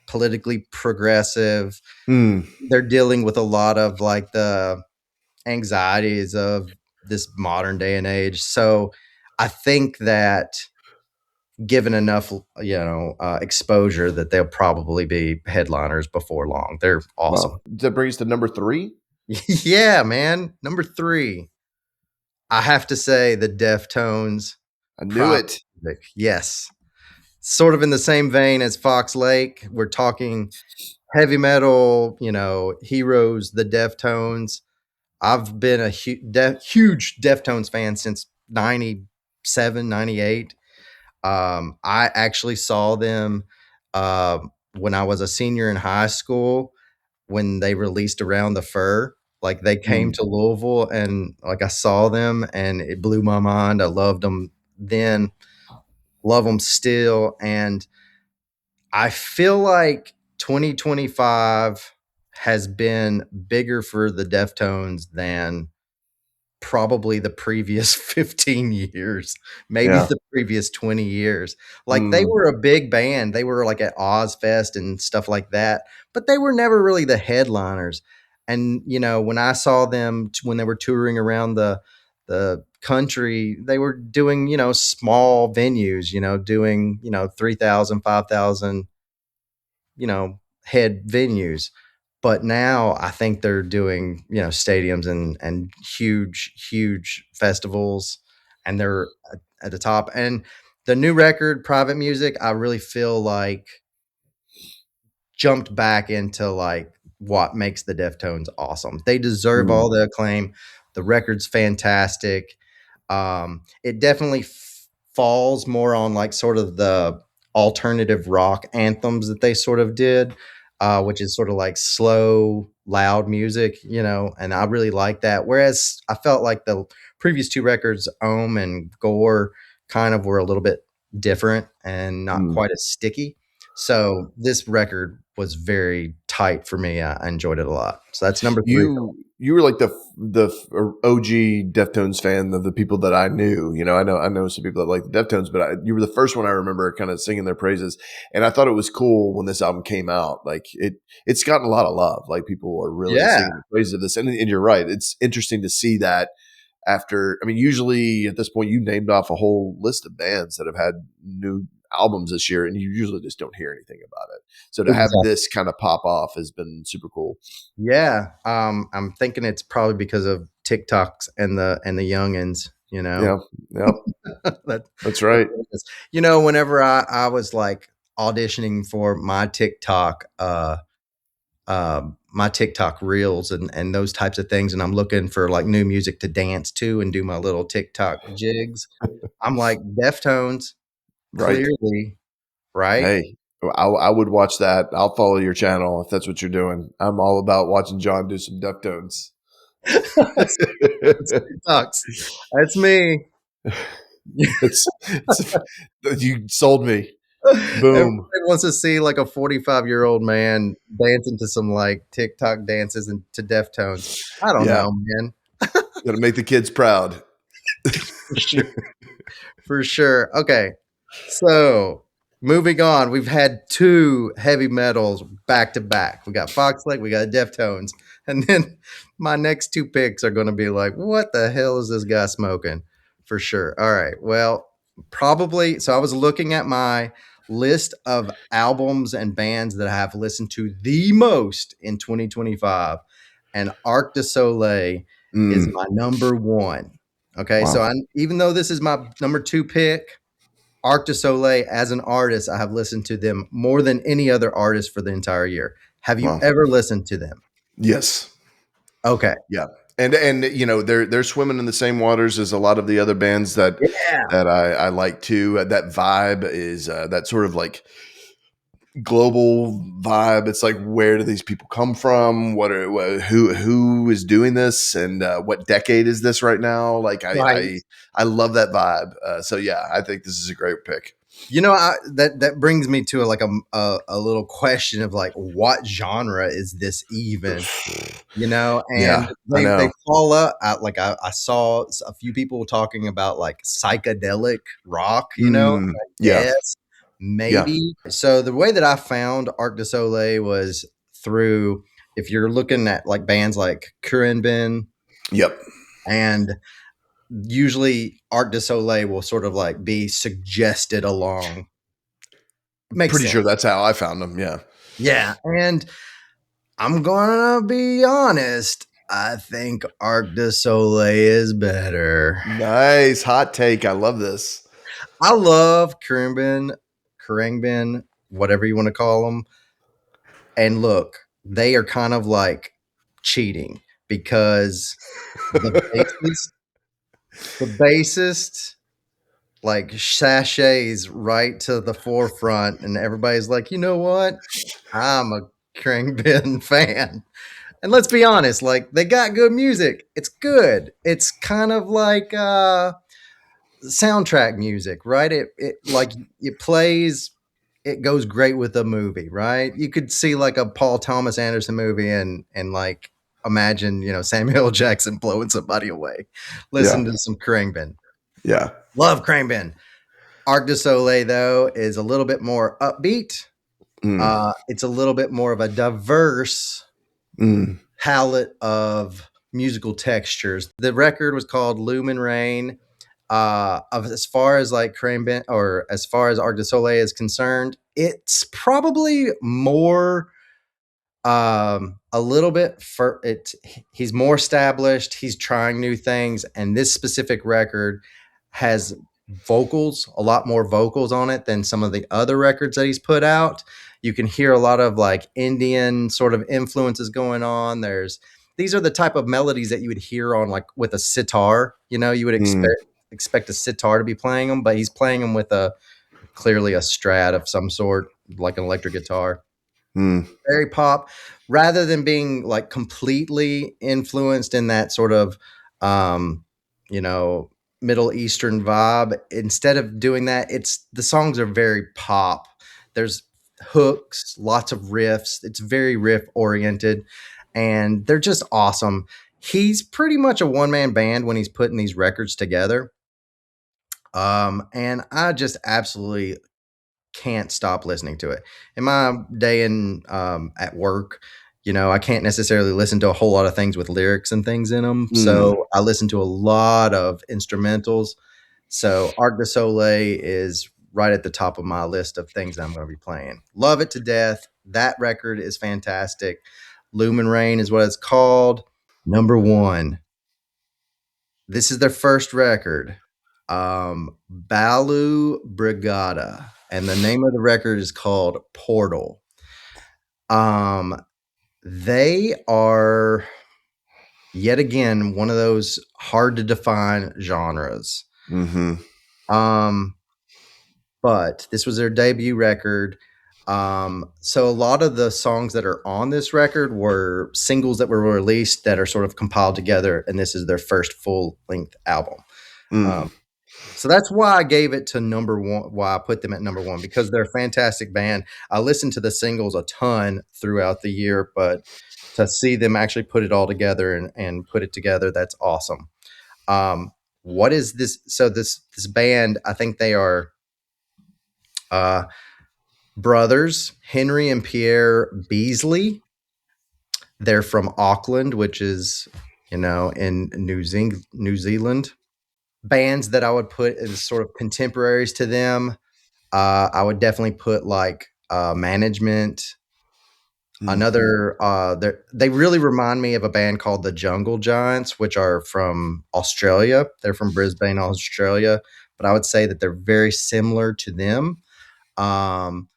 politically progressive. mm. They're dealing with a lot of like the anxieties of this modern day and age. So I think that given enough, exposure, that they'll probably be headliners before long. They're awesome. Wow. That brings us to number 3. Yeah, man. Number 3, I have to say the Deftones. I knew Private it. Music. Yes. Sort of in the same vein as Fox Lake. We're talking heavy metal, heroes, the Deftones. I've been a huge Deftones fan since 97, 98. I actually saw them uh, when I was a senior in high school when they released Around the Fur. Like they came Mm. to Louisville and like I saw them and it blew my mind. I loved them then, love them still. And I feel like 2025 has been bigger for the Deftones than probably the previous 15 years, maybe Yeah. the previous 20 years. Like they Mm. were a big band. They were like at Ozfest and stuff like that, but they were never really the headliners. And when I saw them when they were touring around the country, they were doing, small venues, doing, 3,000, 5,000, head venues. But now I think they're doing, stadiums and huge, huge festivals, and they're at the top. And the new record, Private Music, I really feel like jumped back into like what makes the Deftones awesome. They deserve Mm. all the acclaim. The record's fantastic. It definitely falls more on like sort of the alternative rock anthems that they sort of did, which is sort of like slow, loud music, and I really like that. Whereas I felt like the previous two records, Ohm and Gore, kind of were a little bit different and not Mm. quite as sticky. So this record was very tight for me. I enjoyed it a lot. So that's number 3. You were like the OG Deftones fan of the people that I knew. I know some people that like the Deftones, but you were the first one I remember kind of singing their praises, and I thought it was cool when this album came out. Like it's gotten a lot of love. Like people are really Yeah. singing the praises of this, and you're right. It's interesting to see that after. I mean, usually at this point, you named off a whole list of bands that have had new albums this year, and you usually just don't hear anything about it. So to have Exactly. this kind of pop off has been super cool. Yeah. I'm thinking it's probably because of TikToks and the youngins, Yeah, yeah, that, that's right. whenever I was like auditioning for my TikTok reels and those types of things, and I'm looking for like new music to dance to and do my little TikTok jigs. I'm like Deftones, Right. clearly, right? Hey, I would watch that. I'll follow your channel if that's what you're doing. I'm all about watching John do some Deftones. That's TikToks. That's me. You sold me. Everybody Boom. wants to see like a 45-year-old man dancing to some like TikTok dances and to Deftones. I don't Yeah. know, man. Got to make the kids proud. For sure. For sure. Okay. So moving on, we've had two heavy metals back to back. We got Foxlake, we got Deftones. And then my next two picks are going to be like, what the hell is this guy smoking? For sure. All right. Well, probably. So I was looking at my list of albums and bands that I have listened to the most in 2025. And Arc de Soleil is Mm, my number one. Okay, so wow. even though this is my number two pick, Arc de Soleil as an artist, I have listened to them more than any other artist for the entire year. Have you Wow. ever listened to them? Yes. Okay. Yeah. And you know, they're swimming in the same waters as a lot of the other bands that Yeah. I like too. That vibe is that sort of like global vibe. It's like, where do these people come from? Who is doing this, and what decade is this right now? Like, Right. I love that vibe. So yeah, I think this is a great pick. You know, that brings me to a little question of like, what genre is this even? You know, and Yeah, I they know. fall up. I saw a few people talking about like psychedelic rock. You know, Mm, yeah, yes, yeah, maybe. So the way that I found Arc de Soleil was through, if you're looking at like bands like Bin, yep. and usually Arc de Soleil will sort of like be suggested along. Makes Pretty sense. sure that's how I found them. Yeah. Yeah, and I'm gonna be honest. I think Arc de Soleil is better. Nice hot take. I love this. I love Khruangbin, whatever you want to call them. And look, they are kind of like cheating because the bassist like sachets right to the forefront, and everybody's like, you know what? I'm a Khruangbin fan. And let's be honest, like they got good music. It's good. It's kind of like soundtrack music, right? It like it plays. It goes great with a movie, right? You could see like a Paul Thomas Anderson movie and like imagine Samuel L. Jackson blowing somebody away. Yeah, Listen to some Khruangbin. yeah. Love Khruangbin. Arc de Soleil though is a little bit more upbeat. Mm, It's a little bit more of a diverse mm, palette of musical textures. The record was called Lumen Rain. As far as like Crane or as far as Arc de Soleil is concerned, it's probably more a little bit for it. He's more established. He's trying new things, and this specific record has vocals, a lot more vocals on it than some of the other records that he's put out. You can hear a lot of like Indian sort of influences going on. These are the type of melodies that you would hear on like with a sitar. You would mm, expect a sitar to be playing them, but he's playing them with a clearly a Strat of some sort, like an electric guitar. mm, Very pop, rather than being like completely influenced in that sort of um you know Middle Eastern vibe. Instead of doing that, it's the songs are very pop. There's hooks, lots of riffs. It's very riff oriented, and they're just awesome. He's pretty much a one-man band when he's putting these records together. And I just absolutely can't stop listening to it. In my day in at work, I can't necessarily listen to a whole lot of things with lyrics and things in them. mm. So I listen to a lot of instrumentals. So Arc de Soleil is right at the top of my list of things that I'm going to be playing. Love it to death. That record is fantastic. Lumen Rain is what it's called. Number one. This is their first record. Balu Brigada. And the name of the record is called Portal. Um, they are yet again one of those hard to define genres. Mm-hmm. Um, but this was their debut record. So a lot of the songs that are on this record were singles that were released that are sort of compiled together, and this is their first full length album. Um, Mm. So that's why I gave it to number one. Why I put them at number one, because they're a fantastic band. I listened to the singles a ton throughout the year, but to see them actually put it all together and put it together, that's awesome. What is this? So this band, I think they are uh, brothers, Henry and Pierre Beasley. They're from Auckland, which is in New Zealand. Bands that I would put as sort of contemporaries to them, I would definitely put like Management. Mm, Another, they really remind me of a band called the Jungle Giants, which are from Australia. They're from Brisbane, Australia, but I would say that they're very similar to them. Um,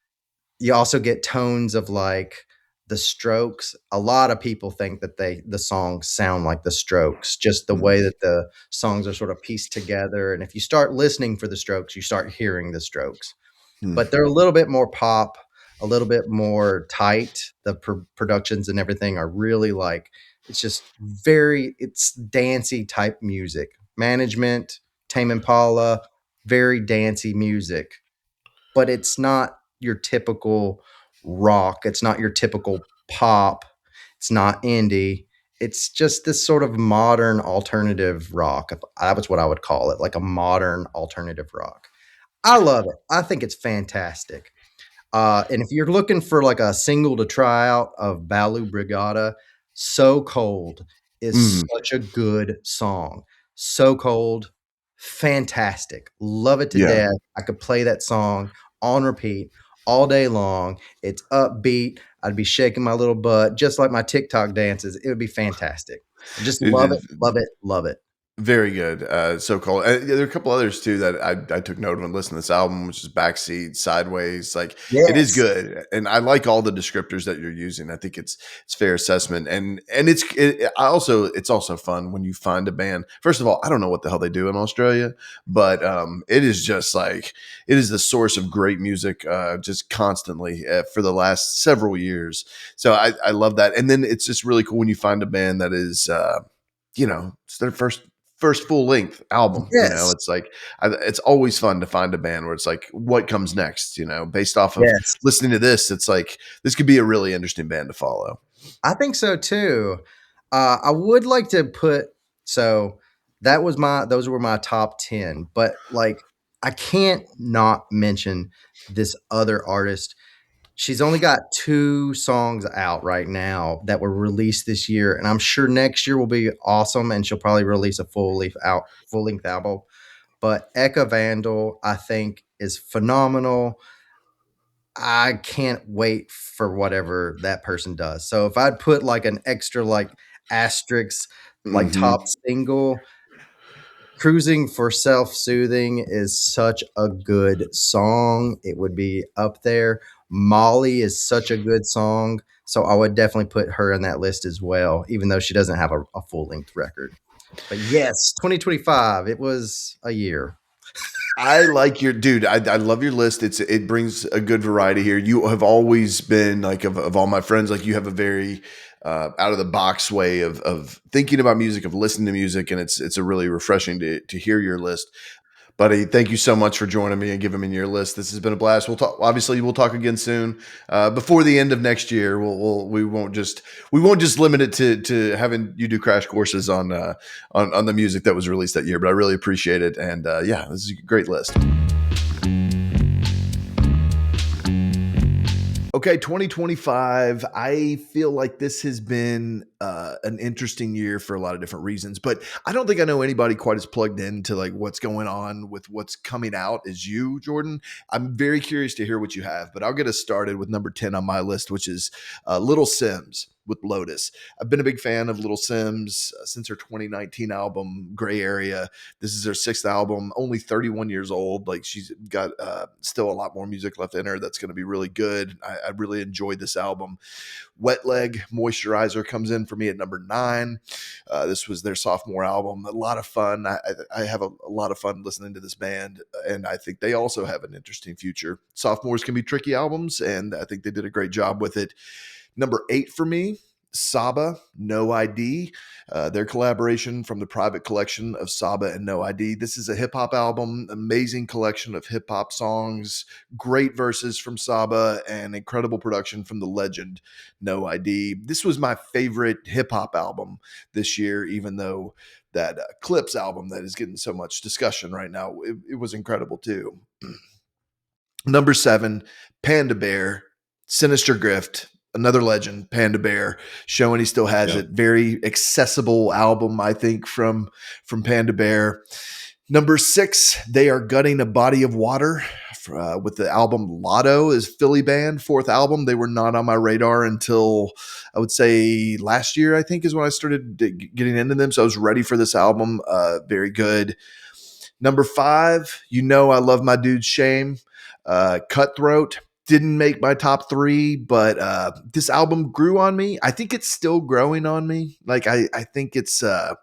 you also get tones of like the Strokes. A lot of people think that the songs sound like the Strokes, just the way mm, that the songs are sort of pieced together. And if you start listening for the Strokes, you start hearing the Strokes. mm, But they're a little bit more pop, a little bit more tight. The productions and everything are really like, it's just it's dancey type music. Management, Tame Impala, very dancey music, but it's not your typical rock. It's not your typical pop. It's not indie. It's just this sort of modern alternative rock. That was what I would call it, like a modern alternative rock. I love it. I think it's fantastic. And if you're looking for like a single to try out of Balu Brigada, So Cold is mm. such a good song. So Cold, fantastic. Love it to Yeah. death. I could play that song on repeat all day long. It's upbeat. I'd be shaking my little butt just like my TikTok dances. It would be fantastic. I just It love it, is love it, love it. very good. So cool. There are a couple others too that I took note of when listening to this album, which is Backseat, Sideways. Like it is Yes. good, and I like all the descriptors that you're using. I think it's fair assessment, and it's also fun when you find a band. First of all, I don't know what the hell they do in Australia, but it is just like it is the source of great music, just constantly for the last several years. So I love that, and then it's just really cool when you find a band that is. It's their first full length album. Yes. It's like it's always fun to find a band where it's like, what comes next? Based off of Yes. listening to this, it's like this could be a really interesting band to follow. I think so too. I would like to put so those were my top 10, but like I can't not mention this other artist. She's only got 2 songs out right now that were released this year, and I'm sure next year will be awesome and she'll probably release a full length album. But Eka Vandal, I think, is phenomenal. I can't wait for whatever that person does. So if I'd put like an extra like asterisk, like Hmm. top single, Cruising for Self-Soothing is such a good song. It would be up there. Molly is such a good song. So I would definitely put her in that list as well, even though she doesn't have a full length record. But yes, 2025, it was a year. I like your dude. I love your list. It brings a good variety here. You have always been like of all my friends, like you have a very out of the box way of thinking about music, of listening to music, and it's a really refreshing to hear your list. Buddy, thank you so much for joining me and giving me your list. This has been a blast. We'll talk again soon. Before the end of next year, we won't just limit it to having you do crash courses on the music that was released that year. But I really appreciate it, and yeah, this is a great list. Okay, 2025. I feel like this has been an interesting year for a lot of different reasons, but I don't think I know anybody quite as plugged into like what's going on with what's coming out as you, Jordan. I'm very curious to hear what you have, but I'll get us started with number 10 on my list, which is Little Sims with Lotus. I've been a big fan of Little Sims since her 2019 album, Gray Area. This is her 6th album, only 31 years old. Like she's got still a lot more music left in her that's going to be really good. I really enjoyed this album. Wet Leg Moisturizer comes in for me at number 9. This was their sophomore album. A lot of fun. I have a lot of fun listening to this band, and I think they also have an interesting future. Sophomores can be tricky albums, and I think they did a great job with it. Number 8 for me Saba, No ID, their collaboration from the private collection of Saba and No ID. This is a hip hop album, amazing collection of hip hop songs, great verses from Saba, and incredible production from the legend No ID. This was my favorite hip hop album this year, even though that Clips album that is getting so much discussion right now, it was incredible too. Number 7, Panda Bear, Sinister Grift, another legend, Panda Bear, showing he still has it. Very accessible album, I think, from Panda Bear. Number 6, they are gutting a body of water with the album Lotto, is Philly band, 4th album. They were not on my radar until I would say last year, I think, is when I started getting into them. So I was ready for this album. Very good. Number 5, I love my dude Shame. Cutthroat didn't make my top 3, but this album grew on me. I think it's still growing on me. Like I think it's I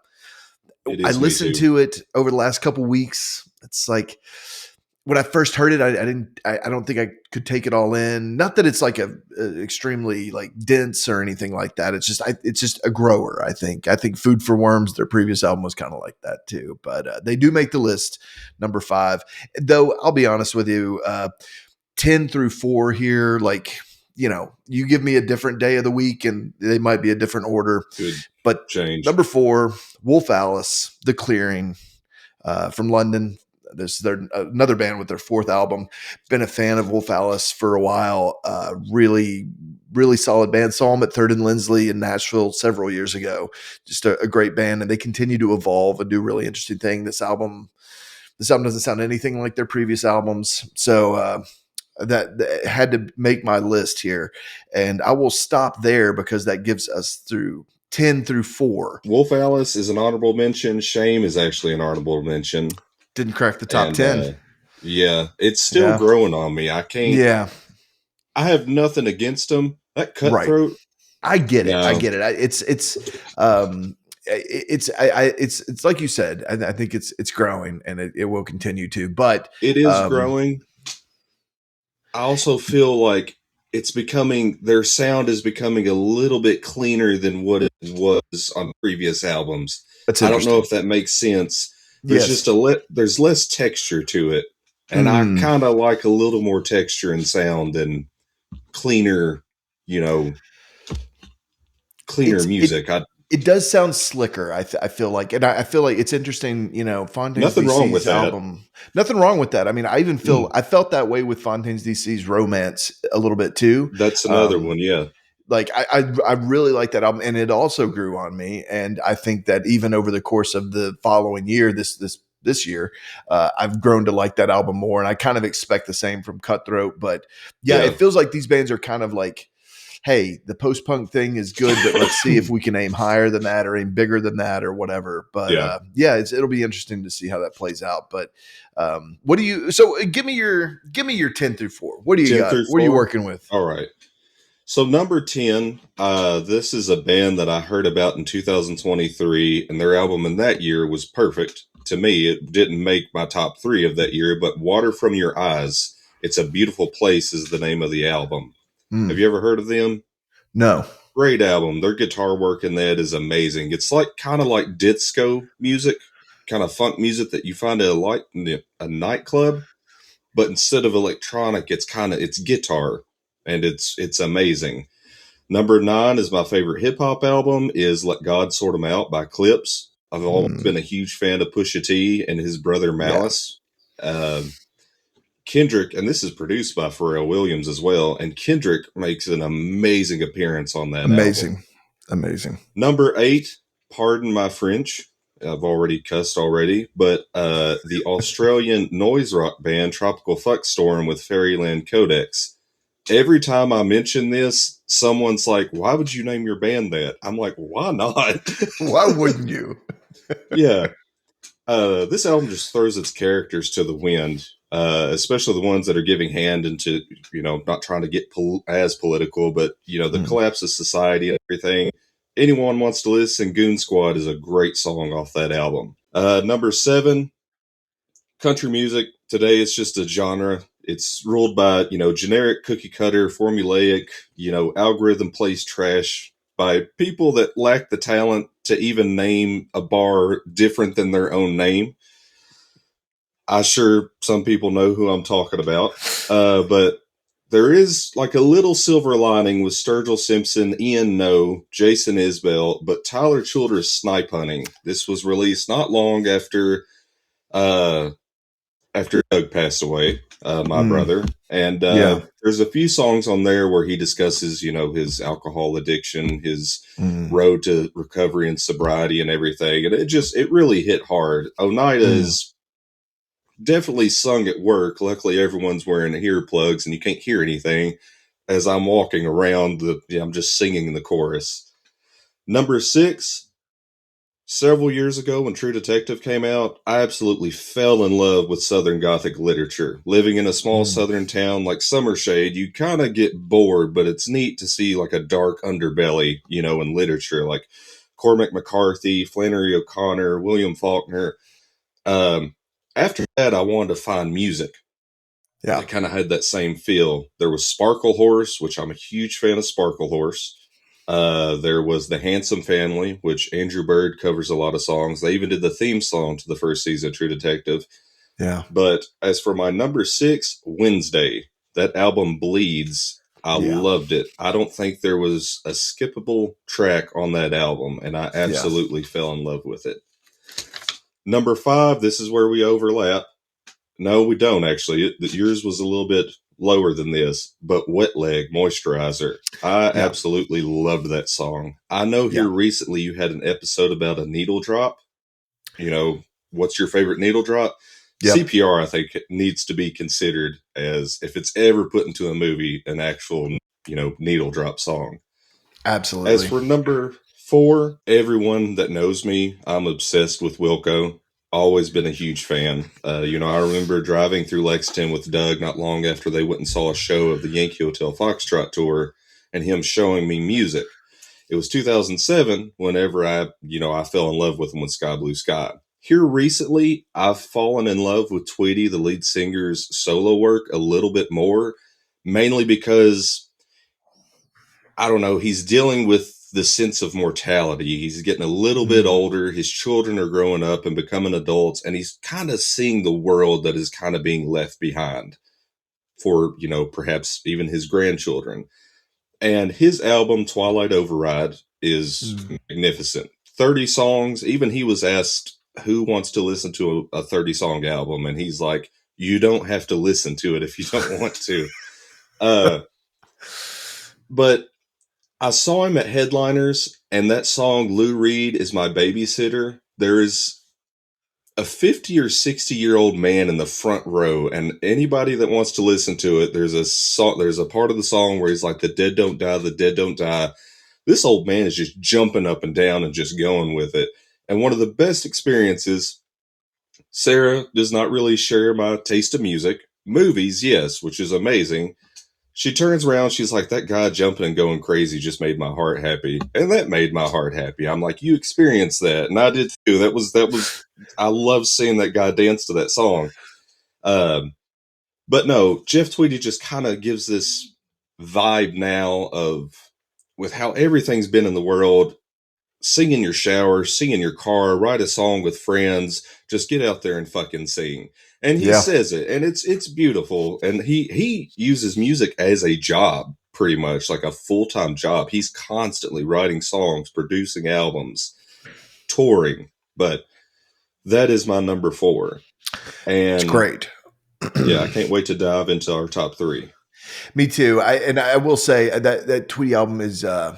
listened to it over the last couple weeks. It's like when I first heard it, I don't think I could take it all in. Not that it's like a extremely like dense or anything like that. It's just a grower. I think Food for Worms, their previous album, was kind of like that too. But they do make the list, number 5. Though I'll be honest with you, 10 through 4 here, like you give me a different day of the week and they might be a different order. Good but change. Number 4, Wolf Alice, The Clearing, from London. They're another band with their 4th album. Been a fan of Wolf Alice for a while. Really, really solid band. Saw them at Third and Lindsley in Nashville several years ago. Just a great band, and they continue to evolve and do really interesting things. This album doesn't sound anything like their previous albums. So that had to make my list here, and I will stop there because that gives us through 10 through 4. Wolf Alice is an honorable mention. Shame is actually an honorable mention. Didn't crack the top 10. It's still growing on me. I can't. Yeah. I have nothing against them. That Cutthroat. Right. I get it. It's like you said. I think it's growing, and it will continue to. But it is growing. I also feel like their sound is becoming a little bit cleaner than what it was on previous albums. I don't know if that makes sense. There's there's less texture to it, and I kind of like a little more texture and sound and cleaner, music. It does sound slicker. I feel like, and I feel like it's interesting. Fontaines nothing DC's wrong with album. Nothing wrong with that. I mean, I even I felt that way with Fontaines DC's Romance a little bit too. That's another one, yeah. Like I really like that album, and it also grew on me. And I think that even over the course of the following year, this year, I've grown to like that album more. And I kind of expect the same from Cutthroat. But it feels like these bands are kind of like, hey, the post-punk thing is good, but let's see if we can aim higher than that or aim bigger than that or whatever. But it'll be interesting to see how that plays out. But give me your 10 through 4. What do you got? What are you working with? All right. So number 10, this is a band that I heard about in 2023, and their album in that year was perfect. To me, it didn't make my top 3 of that year, but Water From Your Eyes, It's a Beautiful Place is the name of the album. Have you ever heard of them? No. Great album. Their guitar work in that is amazing. It's kind of like disco music, kind of funk music that you find in a nightclub, but instead of electronic, it's guitar. And it's amazing. Number 9 is my favorite hip hop album. Is Let God Sort 'Em Out by Clips. I've always been a huge fan of Pusha T and his brother Malice. Kendrick, and this is produced by Pharrell Williams as well. And Kendrick makes an amazing appearance on that album. Amazing. Number 8, pardon my French. I've already cussed already, but the Australian noise rock band Tropical Fuck Storm with Fairyland Codex. Every time I mention this, someone's like, why would you name your band that? I'm like, why not? Why wouldn't you? Yeah. This album just throws its characters to the wind, especially the ones that are giving hand into, not trying to get as political, but, the collapse of society and everything. Anyone wants to listen, Goon Squad is a great song off that album. Number 7, country music. Today it's just a genre. It's ruled by, generic cookie cutter, formulaic, algorithm plays trash by people that lack the talent to even name a bar different than their own name. I'm sure some people know who I'm talking about, but there is like a little silver lining with Sturgill Simpson, Ian No, Jason Isbell, but Tyler Childers' Snipe Hunting. This was released not long after Doug passed away, my brother. And there's a few songs on there where he discusses, his alcohol addiction, his road to recovery and sobriety and everything. And it really hit hard. Oneida is definitely sung at work. Luckily, everyone's wearing earplugs and you can't hear anything as I'm walking around. I'm just singing the chorus. Number 6, several years ago when True Detective came out, I absolutely fell in love with Southern Gothic literature. Living in a small Southern town like Summershade, you kind of get bored, but it's neat to see like a dark underbelly, in literature, like Cormac McCarthy, Flannery O'Connor, William Faulkner. After that, I wanted to find music. Yeah, I kind of had that same feel. There was Sparkle Horse, which I'm a huge fan of Sparkle Horse. There was The Handsome Family, which Andrew Bird covers a lot of songs. They even did the theme song to the first season of True Detective. Yeah. But as for my number 6, Wednesday, that album bleeds. I loved it. I don't think there was a skippable track on that album, and I absolutely fell in love with it. Number 5, this is where we overlap. No, we don't actually. Yours was a little bit lower than this, but Wet Leg Moisturizer. I absolutely loved that song. I know here recently you had an episode about a needle drop. What's your favorite needle drop? Yep. CPR, I think, needs to be considered as, if it's ever put into a movie, an actual, needle drop song. Absolutely. As for number 4, everyone that knows me, I'm obsessed with Wilco. Always been a huge fan. I remember driving through Lexington with Doug not long after they went and saw a show of the Yankee Hotel Foxtrot tour and him showing me music. It was 2007 whenever I fell in love with him with Sky Blue Sky. Here recently, I've fallen in love with Tweety, the lead singer's solo work, a little bit more, mainly because, I don't know, he's dealing with the sense of mortality. He's getting a little bit older. His children are growing up and becoming adults, and he's kind of seeing the world that is kind of being left behind for, perhaps even his grandchildren. And his album, Twilight Override, is magnificent. 30 songs. Even he was asked who wants to listen to a 30-song album, and he's like, you don't have to listen to it if you don't want to. But I saw him at Headliners, and that song, Lou Reed is My Babysitter. There is a 50 or 60-year-old man in the front row, and anybody that wants to listen to it, there's a part of the song where he's like, the dead don't die, the dead don't die. This old man is just jumping up and down and just going with it. And one of the best experiences, Sarah does not really share my taste of music. Movies, yes, which is amazing. She turns around, she's like, that guy jumping and going crazy just made my heart happy. And that made my heart happy. I'm like, you experienced that. And I did too. That was, I love seeing that guy dance to that song. But no, Jeff Tweedy just kind of gives this vibe now with how everything's been in the world. Sing in your shower, sing in your car, write a song with friends, just get out there and fucking sing. And he says it, and it's beautiful. And he uses music as a job, pretty much, like a full-time job. He's constantly writing songs, producing albums, touring. But that is my number 4. And it's great. I can't wait to dive into our top 3. Me too. I will say that Tweety album is, I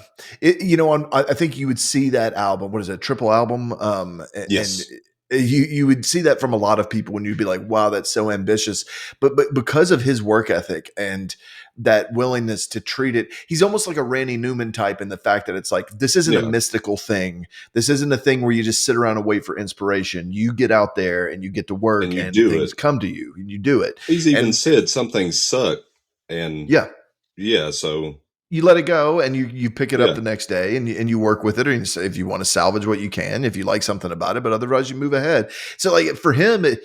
think you would see that album. What is it? Triple album. Yes. And you would see that from a lot of people when you'd be like, wow, that's so ambitious. But because of his work ethic and that willingness to treat it, he's almost like a Randy Newman type in the fact that it's like, this isn't a mystical thing. This isn't a thing where you just sit around and wait for inspiration. You get out there and you get to work and things come to you and you do it. He's even said some things suck. And so you let it go and you pick it up the next day and you work with it, or if you want to salvage what you can, if you like something about it, but otherwise you move ahead. So like for him, it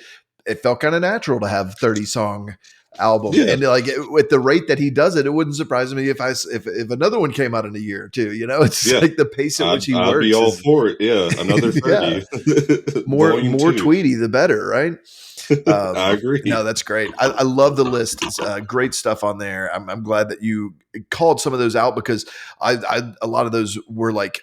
felt kind of natural to have 30 song album, Yeah. and like with the rate that he does it, it wouldn't surprise me if if another one came out in a year or two. You know, it's Yeah. like the pace at which he I'd be works all is for it. Yeah. Another yeah, 30. Volume more 2. Tweety the better, right? I agree. No, that's great. I love the list. It's great stuff on there. I'm glad that you called some of those out because a lot of those were like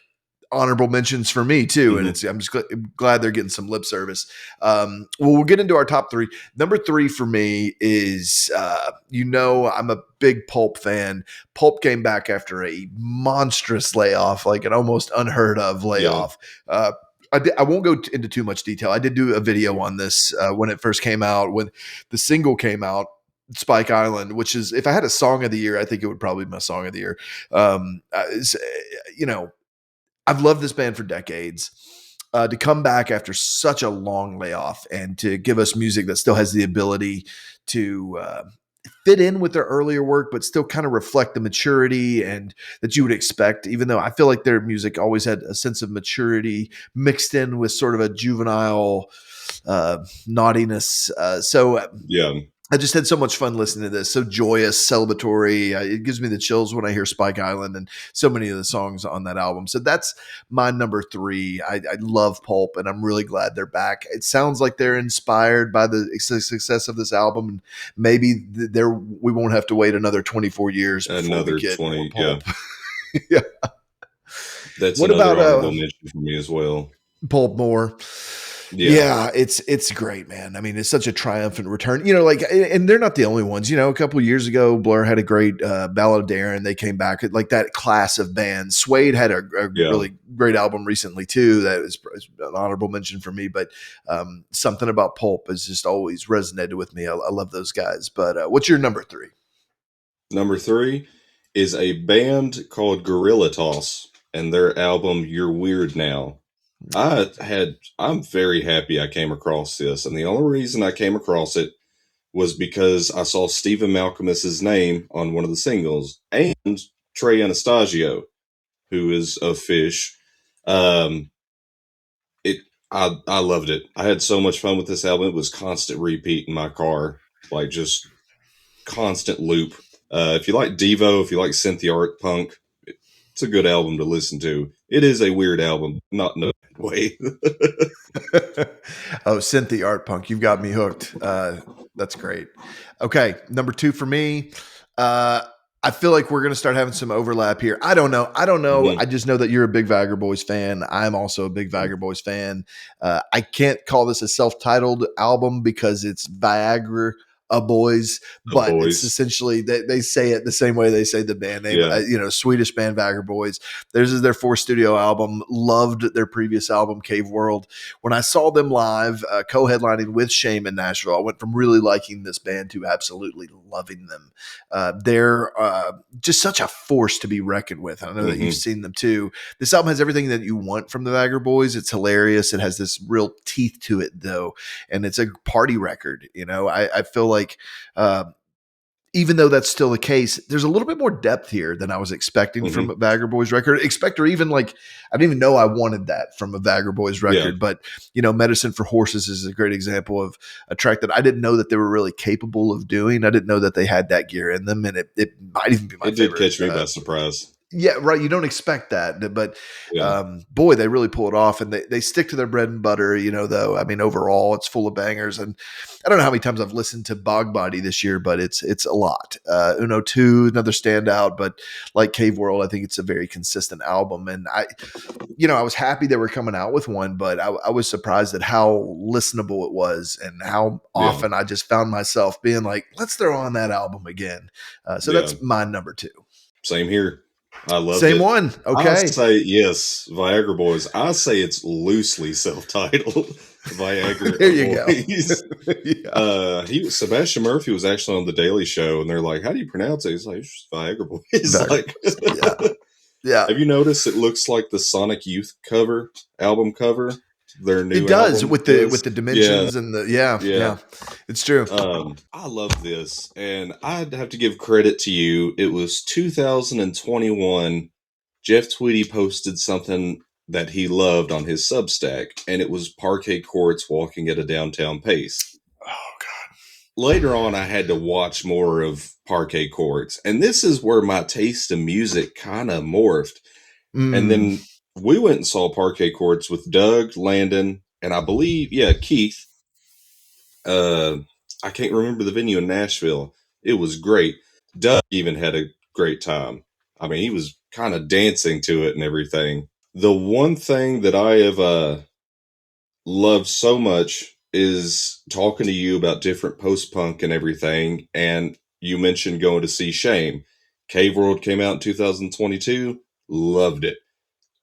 honorable mentions for me too, and Mhm. I'm just glad they're getting some lip service. Well, we'll get into our top three. Number three for me is I'm a big Pulp fan. Pulp came back after a monstrous layoff, like an almost unheard of Yeah. layoff. I won't go into too much detail. I did do a video on this when it first came out, when the single came out, Spike Island, which is, if I had a song of the year, I think it would probably be my song of the year. You know, I've loved this band for decades. To come back after such a long layoff and to give us music that still has the ability to fit in with their earlier work, but still kind of reflect the maturity and that you would expect, even though I feel like their music always had a sense of maturity mixed in with sort of a juvenile naughtiness. Yeah. I just had so much fun listening to this. So joyous, celebratory. It gives me the chills when I hear Spike Island and so many of the songs on that album. So that's my number three. I love Pulp, and I'm really glad they're back. It sounds like they're inspired by the success of this album. And maybe we won't have to wait another 24 years before we Another get more 20. Yeah. Pulp. Yeah. That's What another about honorable mention for me as well. Pulp more? Yeah, it's great, man. I mean, it's such a triumphant return. You know, like, and they're not the only ones. You know, a couple of years ago, Blur had a great Ballad of Darren. They came back, like that class of bands. Suede had a Yeah. really great album recently too. That was an honorable mention for me. But something about Pulp has just always resonated with me. I love those guys. But what's your number three? Number 3 is a band called Gorilla Toss and their album You're Weird Now. I'm very happy I came across this, and the only reason I came across it was because I saw Stephen Malcolmus's name on one of the singles, and Trey Anastasio, who is of Fish. Um, I loved it. I had so much fun with this album. It was constant repeat in my car, like just constant loop. If you like Devo, if you like synthie art punk, it's a good album to listen to. It is a weird album, not in a bad way. Oh, Synthie Art Punk. You've got me hooked. That's great. Okay. Number two for me. I feel like we're going to start having some overlap here. I don't know. Mhm. I just know that you're a big Viagr Boys fan. I'm also a big Viagr Boys fan. I can't call this a self-titled album because it's Viagra Aboys, but it's Aboys. essentially they say it the same way they say the band name. Yeah. Swedish band Viagr Boys. Theirs is their fourth studio album. Loved their previous album, Cave World. When I saw them live, co-headlining with Shame in Nashville, I went from really liking this band to absolutely loving them. They're just such a force to be reckoned with. I know that you've seen them too. This album has everything that you want from the Viagr Boys. It's hilarious. It has this real teeth to it, though, and it's a party record. You know, I feel like even though that's still the case, there's a little bit more depth here than I was expecting from a Viagr Boys record. Or even like, I didn't even know I wanted that from a Viagr Boys record. Yeah. But, Medicine for Horses is a great example of a track that I didn't know that they were really capable of doing. I didn't know that they had that gear in them. And it might even be my favorite. It did catch me by surprise. Yeah, right. You don't expect that, but Yeah. boy, they really pull it off, and they stick to their bread and butter. Though I mean, overall, it's full of bangers, and I don't know how many times I've listened to Bog Body this year, but it's a lot. Uno 2, another standout, but like Cave World, I think it's a very consistent album, and I was happy they were coming out with one, but I was surprised at how listenable it was and how often I just found myself being like, let's throw on that album again. So that's my number two. Same here. I love it. Same one. Okay. I say yes, Viagra Boys. I say it's loosely self-titled. Viagra There you Boys. go. Yeah. Sebastian Murphy was actually on the Daily Show, and they're like, "How do you pronounce it?" He's like, "It's just Viagra Boys." Yeah. Have you noticed it looks like the Sonic Youth album cover? Their new it does album with the dimensions and the yeah. It's true. I love this, and I'd have to give credit to you. It was 2021. Jeff Tweedy posted something that he loved on his Substack, and it was parquet courts walking at a downtown pace. Oh God. later on, I had to watch more of Parquet Courts, and this is where my taste in music kind of morphed. And Mm. then we went and saw Parquet Courts with Doug, Landon, and I believe, Keith. Uh, I can't remember the venue in Nashville. It was great. Doug even had a great time. I mean, he was kind of dancing to it and everything. The one thing that I have loved so much is talking to you about different post-punk and everything. And you mentioned going to see Shame. Cave World came out in 2022. Loved it.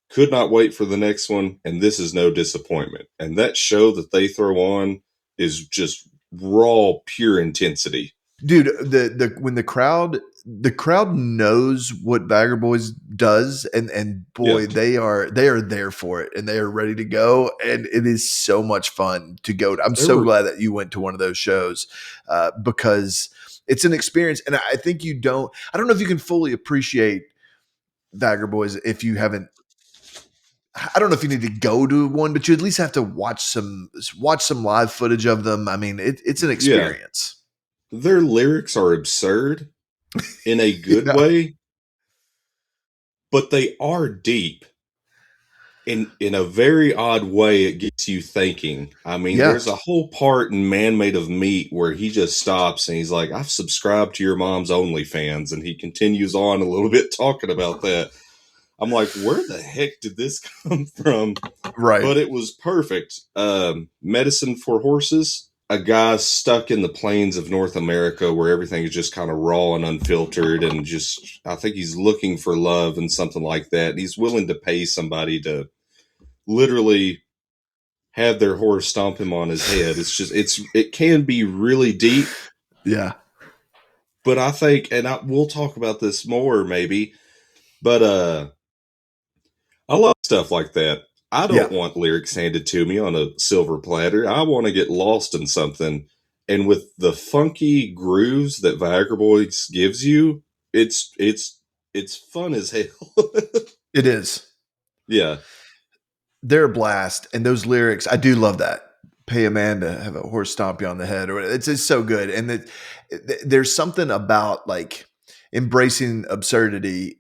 Could not wait for the next one, and this is no disappointment. And that show that they throw on is just raw, pure intensity. Dude, the when the crowd knows what Viagr Boys does, and boy, Yeah. they are there for it, and they are ready to go, and it is so much fun to go. I'm so glad that you went to one of those shows, because it's an experience, and I think you don't. I don't know if you can fully appreciate Viagr Boys if you haven't. I don't know if you need to go to one, but you at least have to watch some live footage of them. I mean, it's an experience. Their lyrics are absurd in a good way, but they are deep. In a very odd way, it gets you thinking. I mean, there's a whole part in Man Made of Meat where he just stops and he's like, I've subscribed to your mom's OnlyFans, and he continues on a little bit talking about that. I'm like, where the heck did this come from? Right. But it was perfect. Medicine for Horses. A guy stuck in the plains of North America where everything is just kind of raw and unfiltered, and just, I think he's looking for love and something like that. And he's willing to pay somebody to literally have their horse stomp him on his head. It can be really deep. Yeah. But I think, and we'll talk about this more maybe, but I love stuff like that. I don't want lyrics handed to me on a silver platter. I want to get lost in something. And with the funky grooves that Viagra Boys gives you, it's fun as hell. It is. Yeah. They're a blast. And those lyrics, I do love that. Pay a man to have a horse stomp you on the head. Or it's so good. And there's something about like embracing absurdity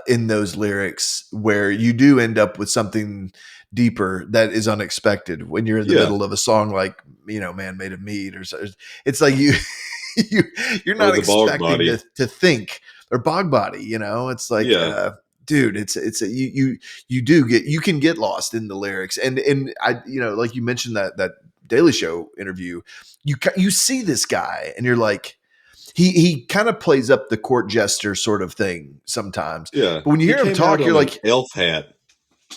in those lyrics where you do end up with something deeper that is unexpected when you're in the middle of a song like, Man Made of Meat, or it's like you're not expecting to think, or Bog Body, it's like, dude, you can get lost in the lyrics. And I, like you mentioned that Daily Show interview, you see this guy and you're like, he kind of plays up the court jester sort of thing sometimes. Yeah. But when you hear him talk, you're like, elf hat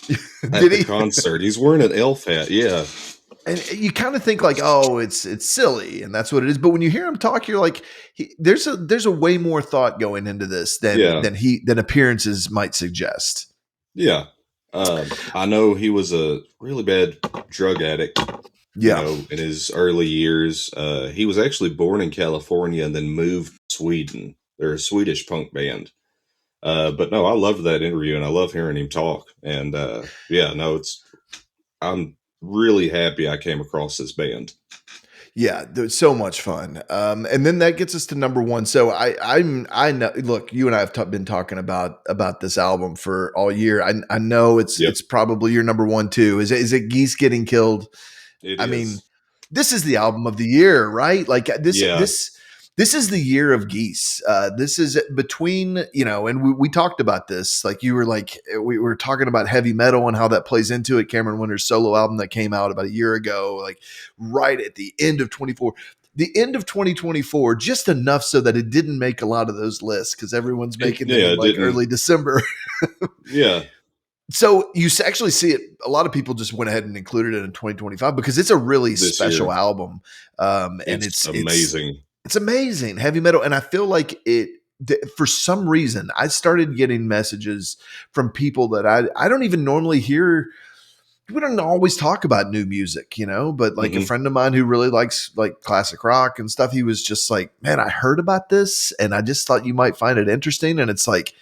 at the concert. He's wearing an elf hat. Yeah. And you kind of think like, oh, it's silly, and that's what it is. But when you hear him talk, you're like, there's a way more thought going into this than appearances might suggest. Yeah. I know he was a really bad drug addict. In his early years. He was actually born in California and then moved to Sweden. They're a Swedish punk band. But no, I loved that interview and I love hearing him talk. And I'm really happy I came across this band. Yeah, there's so much fun. And then that gets us to number one. So I know, look, you and I have been talking about this album for all year. I know it's probably your number one too. Is it Geese Getting Killed? I mean, this is the album of the year, right? Like this is the year of Geese. This is between, and we talked about this. Like you were like, we were talking about heavy metal and how that plays into it. Cameron Winter's solo album that came out about a year ago, like right at the end of 2024, just enough so that it didn't make a lot of those lists because everyone's making them in like early December. Yeah. So you actually see it. A lot of people just went ahead and included it in 2025 because it's a really special album. And it's amazing. It's amazing, heavy metal. And I feel like for some reason, I started getting messages from people that I don't even normally hear. We don't always talk about new music, but like a friend of mine who really likes like classic rock and stuff, he was just like, man, I heard about this and I just thought you might find it interesting. And it's like,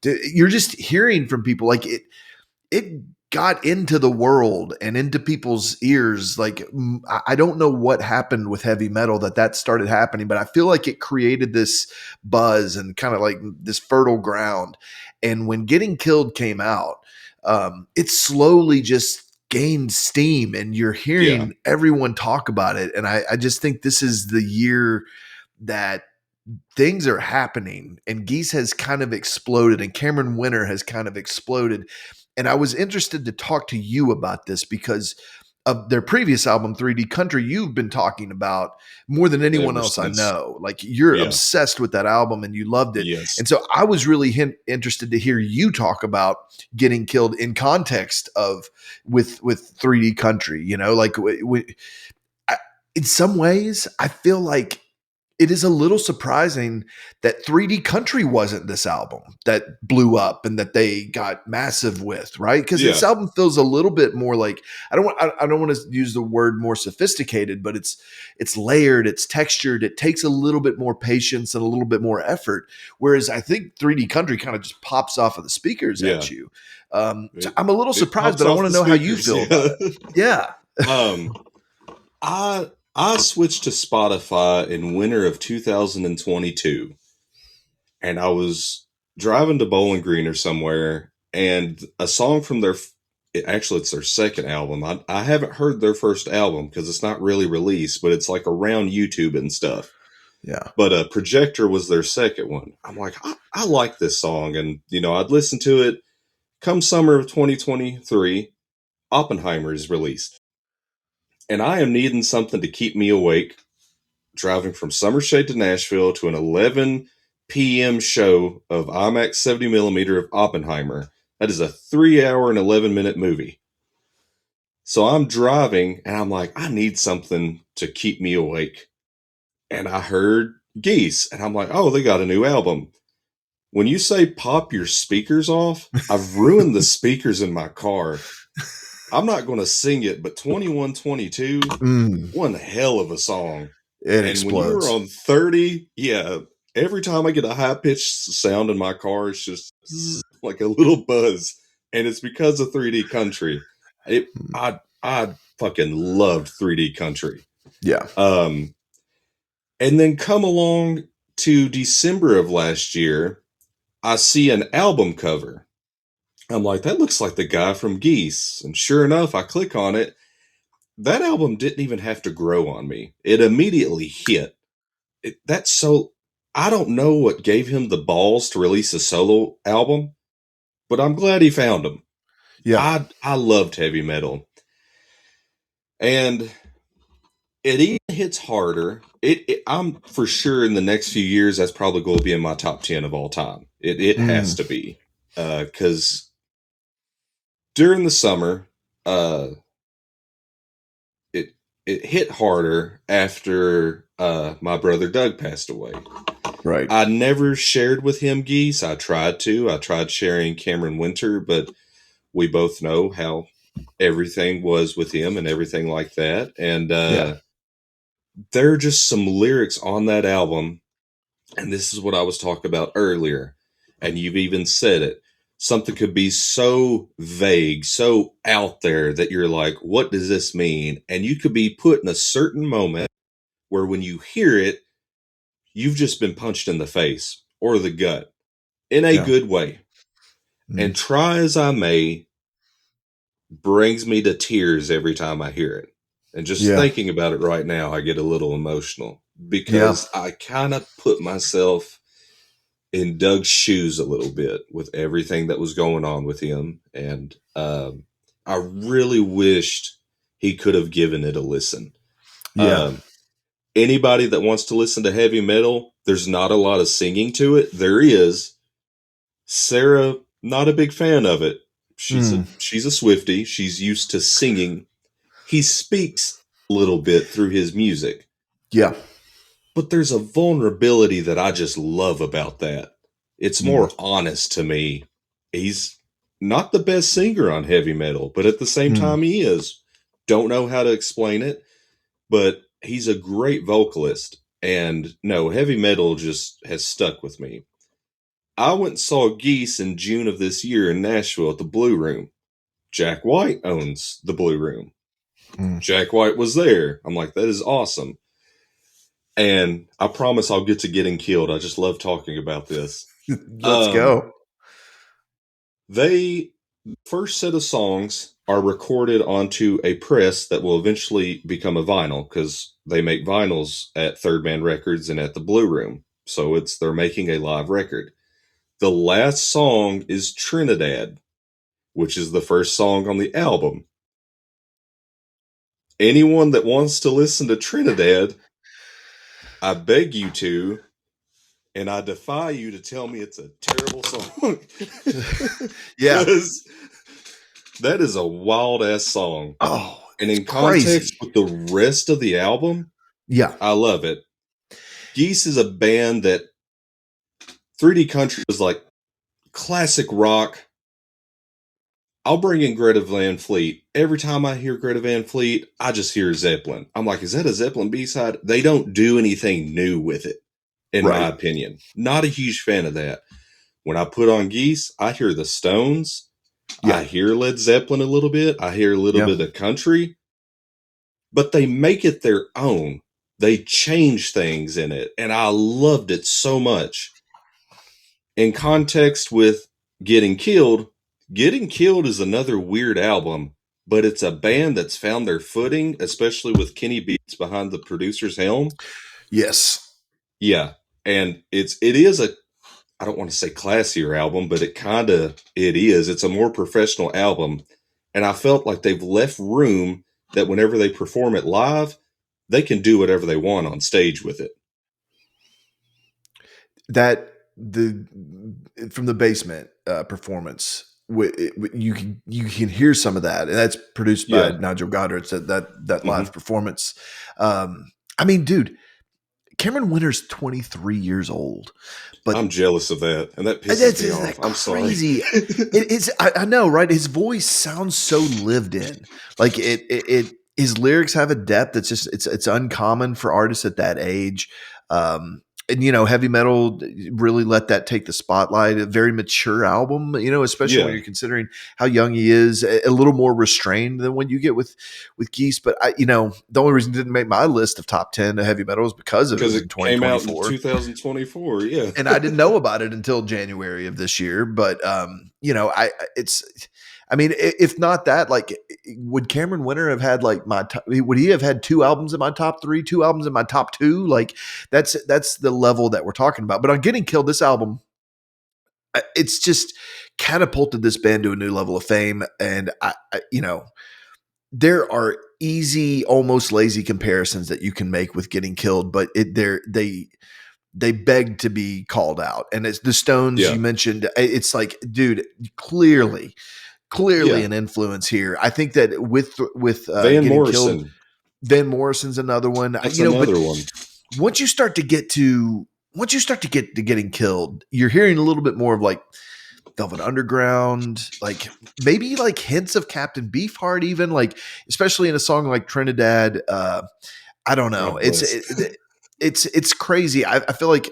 you're just hearing from people like it got into the world and into people's ears. Like, I don't know what happened with heavy metal that started happening, but I feel like it created this buzz and kind of like this fertile ground. And when Getting Killed came out, it slowly just gained steam, and you're hearing everyone talk about it. And I just think this is the year that things are happening, and Geese has kind of exploded, and Cameron Winter has kind of exploded. And I was interested to talk to you about this because of their previous album, 3D Country, you've been talking about more than anyone else I know. Like, you're obsessed with that album and you loved it. Yes. And so I was really interested to hear you talk about Getting Killed in context of with 3D Country. You know, like in some ways, I feel like it is a little surprising that 3D Country wasn't this album that blew up and that they got massive with, right? Because this album feels a little bit more like, I don't want to use the word more sophisticated, but it's layered, it's textured, it takes a little bit more patience and a little bit more effort. Whereas I think 3D Country kind of just pops off of the speakers at you. So I'm a little surprised, but I want to know how you feel about it. Yeah. I switched to Spotify in winter of 2022, and I was driving to Bowling Green or somewhere, and a song from it's their second album. I haven't heard their first album because it's not really released, but it's like around YouTube and stuff. Yeah. But Projector was their second one. I'm like, I like this song, and I'd listen to it. Come summer of 2023, Oppenheimer is released. And I am needing something to keep me awake, driving from Summershade to Nashville to an 11 p.m. show of IMAX 70mm of Oppenheimer. That is a 3-hour and 11-minute movie. So I'm driving, and I'm like, I need something to keep me awake. And I heard Geese, and I'm like, oh, they got a new album. When you say pop your speakers off, I've ruined the speakers in my car. I'm not going to sing it, but 2122, one hell of a song. It explodes. When you're on 30, every time I get a high-pitched sound in my car, it's just like a little buzz. And it's because of 3D Country. I fucking loved 3D Country. Yeah. And then come along to December of last year, I see an album cover. I'm like, that looks like the guy from Geese. And sure enough, I click on it. That album didn't even have to grow on me. It immediately hit. I don't know what gave him the balls to release a solo album, but I'm glad he found them. Yeah. I loved heavy metal. And it even hits harder. I'm for sure in the next few years, that's probably going to be in my top 10 of all time. It has to be. Because during the summer, it hit harder after my brother Doug passed away. Right. I never shared with him Geese. I tried sharing Cameron Winter, but we both know how everything was with him and everything like that. And there are just some lyrics on that album, and this is what I was talking about earlier, and you've even said it. Something could be so vague, so out there that you're like, what does this mean? And you could be put in a certain moment where when you hear it, you've just been punched in the face or the gut in a good way. And Try As I May brings me to tears every time I hear it. And just thinking about it right now, I get a little emotional because I kind of put myself in Doug's shoes a little bit with everything that was going on with him. And I really wished he could have given it a listen. Yeah. Anybody that wants to listen to heavy metal, there's not a lot of singing to it. There is. Sarah, not a big fan of it. She's a Swiftie. She's used to singing. He speaks a little bit through his music. Yeah. But there's a vulnerability that I just love about that. It's more honest to me. He's not the best singer on heavy metal, but at the same time he is. Don't know how to explain it, but he's a great vocalist. And no, heavy metal just has stuck with me. I went and saw Geese in June of this year in Nashville at the Blue Room. Jack White owns the Blue Room. Mm. Jack White was there. I'm like, that is awesome. And I promise I'll get to Getting Killed. I just love talking about this. Let's go. They first set of songs are recorded onto a press that will eventually become a vinyl because they make vinyls at Third Man Records and at the Blue Room. So they're making a live record. The last song is Trinidad, which is the first song on the album. Anyone that wants to listen to Trinidad, I beg you to, and I defy you to tell me it's a terrible song. Yeah. Because that is a wild ass song. Oh, and in context with the rest of the album, yeah, I love it. Geese is a band that 3D Country was like classic rock. I'll bring in Greta Van Fleet. Every time I hear Greta Van Fleet, I just hear Zeppelin. I'm like, is that a Zeppelin B-side? They don't do anything new with it, in my opinion. Not a huge fan of that. When I put on Geese, I hear the Stones. Yeah. I hear Led Zeppelin a little bit. I hear a little bit of country. But they make it their own. They change things in it. And I loved it so much. In context with Getting Killed is another weird album, but it's a band that's found their footing, especially with Kenny Beats behind the producer's helm. Yes. Yeah. And it is I don't want to say classier album, but it is. It's a more professional album. And I felt like they've left room that whenever they perform it live, they can do whatever they want on stage with it. From the Basement performance, you can hear some of that, and that's produced by Nigel Goddard. So that live performance. I mean, dude, Cameron Winter's 23 years old, but I'm jealous of that, and that pisses me off. I'm crazy. sorry. I know, right? His voice sounds so lived in. Like his lyrics have a depth that's just it's uncommon for artists at that age. And heavy metal really let that take the spotlight. A very mature album, especially when you're considering how young he is. A little more restrained than when you get with Geese. But the only reason it didn't make my list of top 10 of heavy metal is because it was in 2024. Came out in 2024, yeah. And I didn't know about it until January of this year. But if not that, like, would Cameron Winter have had like would he have had 2 albums in my top 3, 2 albums in my top 2? Like that's the level that we're talking about. But on Getting Killed, this album, it's just catapulted this band to a new level of fame. And there are easy, almost lazy comparisons that you can make with Getting Killed, but they beg to be called out. And it's the Stones you mentioned. It's like, dude, clearly an influence here. I think that with Van Morrison. Killed, Van Morrison's another one. That's another one. Once you start to get to Getting Killed, you're hearing a little bit more of like Velvet Underground, like maybe like hints of Captain Beefheart, even like, especially in a song like Trinidad. I don't know. It's crazy. I feel like,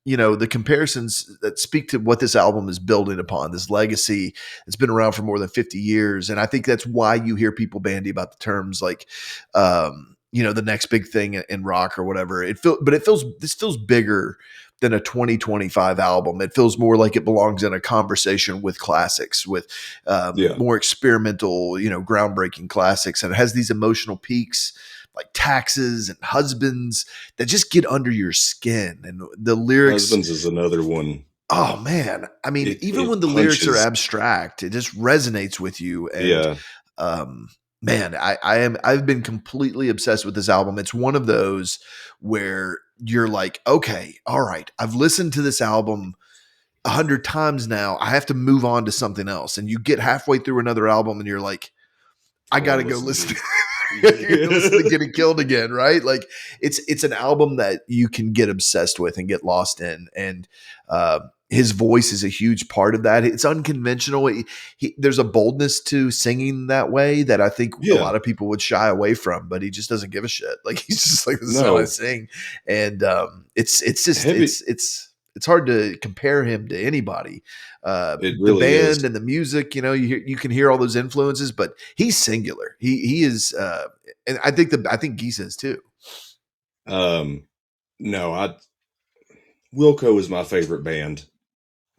the comparisons that speak to what this album is building upon, this legacy that's been around for more than 50 years. And I think that's why you hear people bandy about the terms like, the next big thing in rock or whatever. This feels bigger than a 2025 album. It feels more like it belongs in a conversation with classics, with more experimental, groundbreaking classics. And it has these emotional peaks like Taxes and Husbands that just get under your skin. And the lyrics. Husbands is another one. Oh man. I mean, even when the lyrics are abstract, it just resonates with you. And man, I've been completely obsessed with this album. It's one of those where you're like, okay, all right, I've listened to this album 100 times now. I have to move on to something else. And you get halfway through another album and you're like, I got to go listen to Getting Killed again, right? Like it's an album that you can get obsessed with and get lost in, and his voice is a huge part of that. It's unconventional. There's a boldness to singing that way that I think a lot of people would shy away from, but he just doesn't give a shit. Like he's just like, this is how I sing, and it's just it's hard to compare him to anybody. It The really is. band and the music, you can hear all those influences, but he's singular. He is, and I think Geese is too. No, Wilco is my favorite band.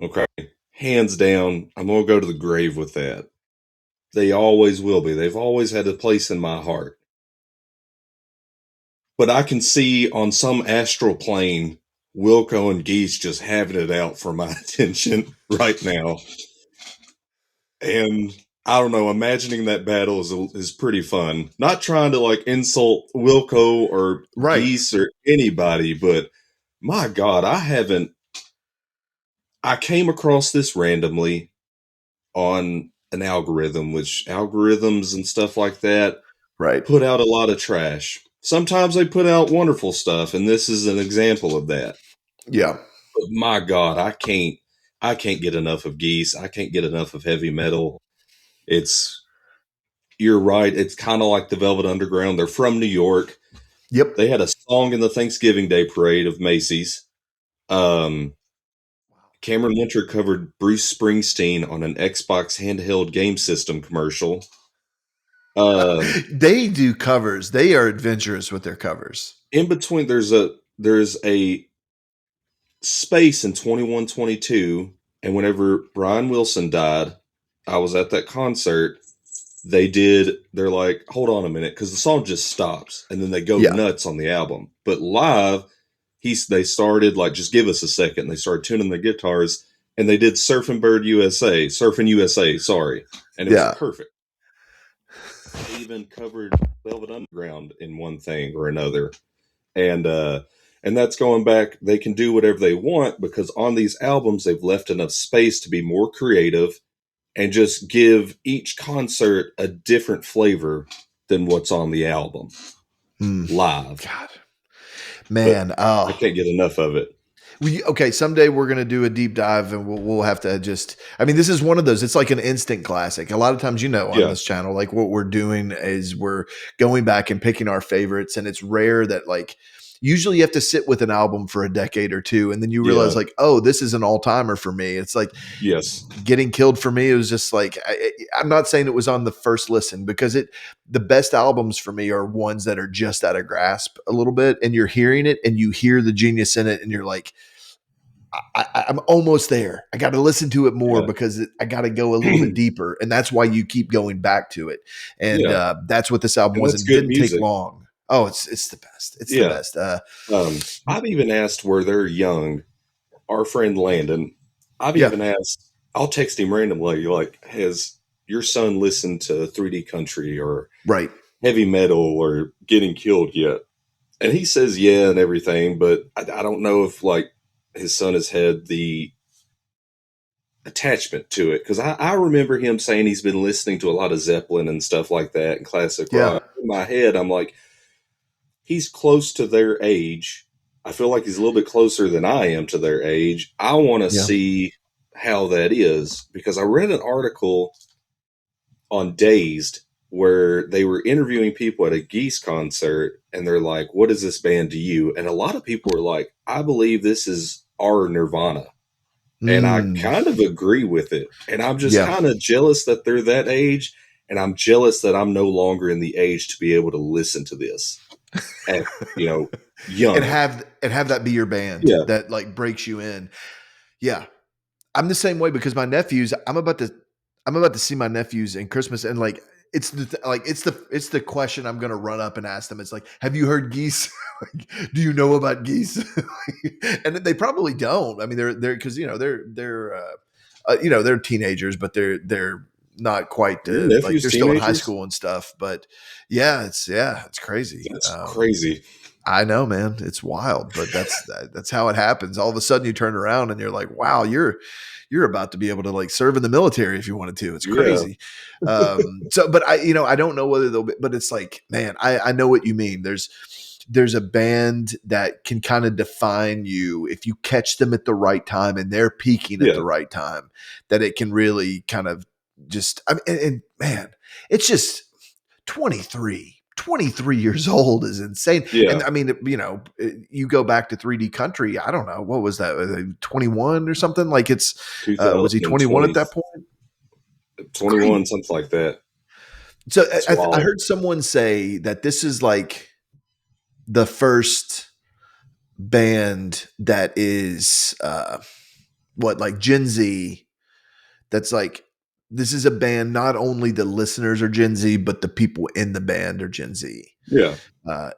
Okay, hands down. I'm gonna go to the grave with that. They always will be. They've always had a place in my heart. But I can see on some astral plane, Wilco and Geese just having it out for my attention right now. And I don't know, imagining that battle is pretty fun. Not trying to like insult Wilco or Right. Geese or anybody, but my God, I came across this randomly on an algorithm, which algorithms and stuff like that Right. put out a lot of trash. Sometimes they put out wonderful stuff, and this is an example of that. Yeah. But my God, I can't get enough of Geese. I can't get enough of heavy metal. You're right. It's kind of like the Velvet Underground. They're from New York. Yep. They had a song in the Thanksgiving Day parade of Macy's. Cameron Winter covered Bruce Springsteen on an Xbox handheld game system commercial. They do covers. They are adventurous with their covers. In between, there's a space in 2122, and whenever Brian Wilson died, I was at that concert. They're like, hold on a minute, because the song just stops, and then they go nuts on the album. But live, they started like, just give us a second. They started tuning their guitars, and they did Surfing USA, sorry, and it was perfect. They even covered Velvet Underground in one thing or another, and that's going back. They can do whatever they want because on these albums they've left enough space to be more creative and just give each concert a different flavor than what's on the album live. God, man, I can't get enough of it. Okay, someday we're going to do a deep dive and we'll have to this is one of those, it's like an instant classic. A lot of times, on this channel, like what we're doing is we're going back and picking our favorites. And it's rare that like, usually you have to sit with an album for a decade or two. And then you realize like, oh, this is an all timer for me. It's like, Getting Killed for me. It was just like, I'm not saying it was on the first listen because the best albums for me are ones that are just out of grasp a little bit and you're hearing it and you hear the genius in it and you're like, I'm almost there. I got to listen to it more because I got to go a little bit deeper. And that's why you keep going back to it. And that's what this album was. And it didn't take long. Oh, it's the best. It's the best. I've even asked where they're young, our friend Landon, even asked, I'll text him randomly, like, has your son listened to 3D Country or heavy metal or Getting Killed yet? And he says, yeah, and everything, but I don't know if like his son has had the attachment to it. Cause I remember him saying he's been listening to a lot of Zeppelin and stuff like that and classic rock. In my head, I'm like, he's close to their age. I feel like he's a little bit closer than I am to their age. I want to see how that is because I read an article on Dazed where they were interviewing people at a Geese concert and they're like, what is this band to you? And a lot of people were like, I believe this is our Nirvana. And I kind of agree with it. And I'm just kind of jealous that they're that age. And I'm jealous that I'm no longer in the age to be able to listen to this. And, young. And have that be your band that like breaks you in. Yeah. I'm the same way because my nephews, I'm about to see my nephews in Christmas and like it's the question I'm going to run up and ask them. It's like, have you heard Geese? Do you know about Geese? And they probably don't. I mean, they're because they're teenagers, but they're not quite like they're still in high school and stuff. But it's crazy. That's crazy. I know, man. It's wild, but that's how it happens. All of a sudden, you turn around and you're like, wow, you're about to be able to like serve in the military if you wanted to. It's crazy. But I don't know whether they'll be, but it's like, man, I know what you mean. There's a band that can kind of define you if you catch them at the right time and they're peaking at the right time, that it can really kind of just, and man, it's just 23, 23 years old is insane. Yeah. And I mean, you go back to 3D Country. I don't know. What was that? 21 or something? Like was he 21 at that point? 21, something like that. So I heard someone say that this is like the first band that is like Gen Z. That's like, this is a band, not only the listeners are Gen Z, but the people in the band are Gen Z. Yeah.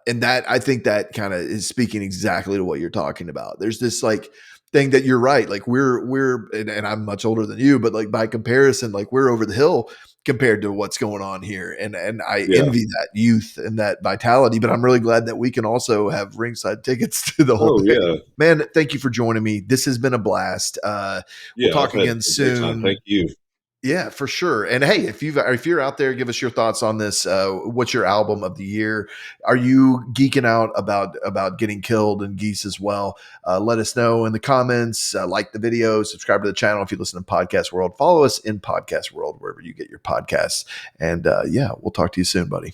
And that, I think that kind of is speaking exactly to what you're talking about. There's this like thing that you're right. Like and I'm much older than you, but like by comparison, like we're over the hill compared to what's going on here. And I envy that youth and that vitality, but I'm really glad that we can also have ringside tickets to the whole thing. Yeah. Man, thank you for joining me. This has been a blast. We'll talk again soon. Thank you. Yeah, for sure. And hey, if you're out there, give us your thoughts on this. What's your album of the year? Are you geeking out about Getting Killed and Geese as well? Let us know in the comments. Like the video, subscribe to the channel if you listen to Podcast World. Follow us in Podcast World wherever you get your podcasts. And we'll talk to you soon, buddy.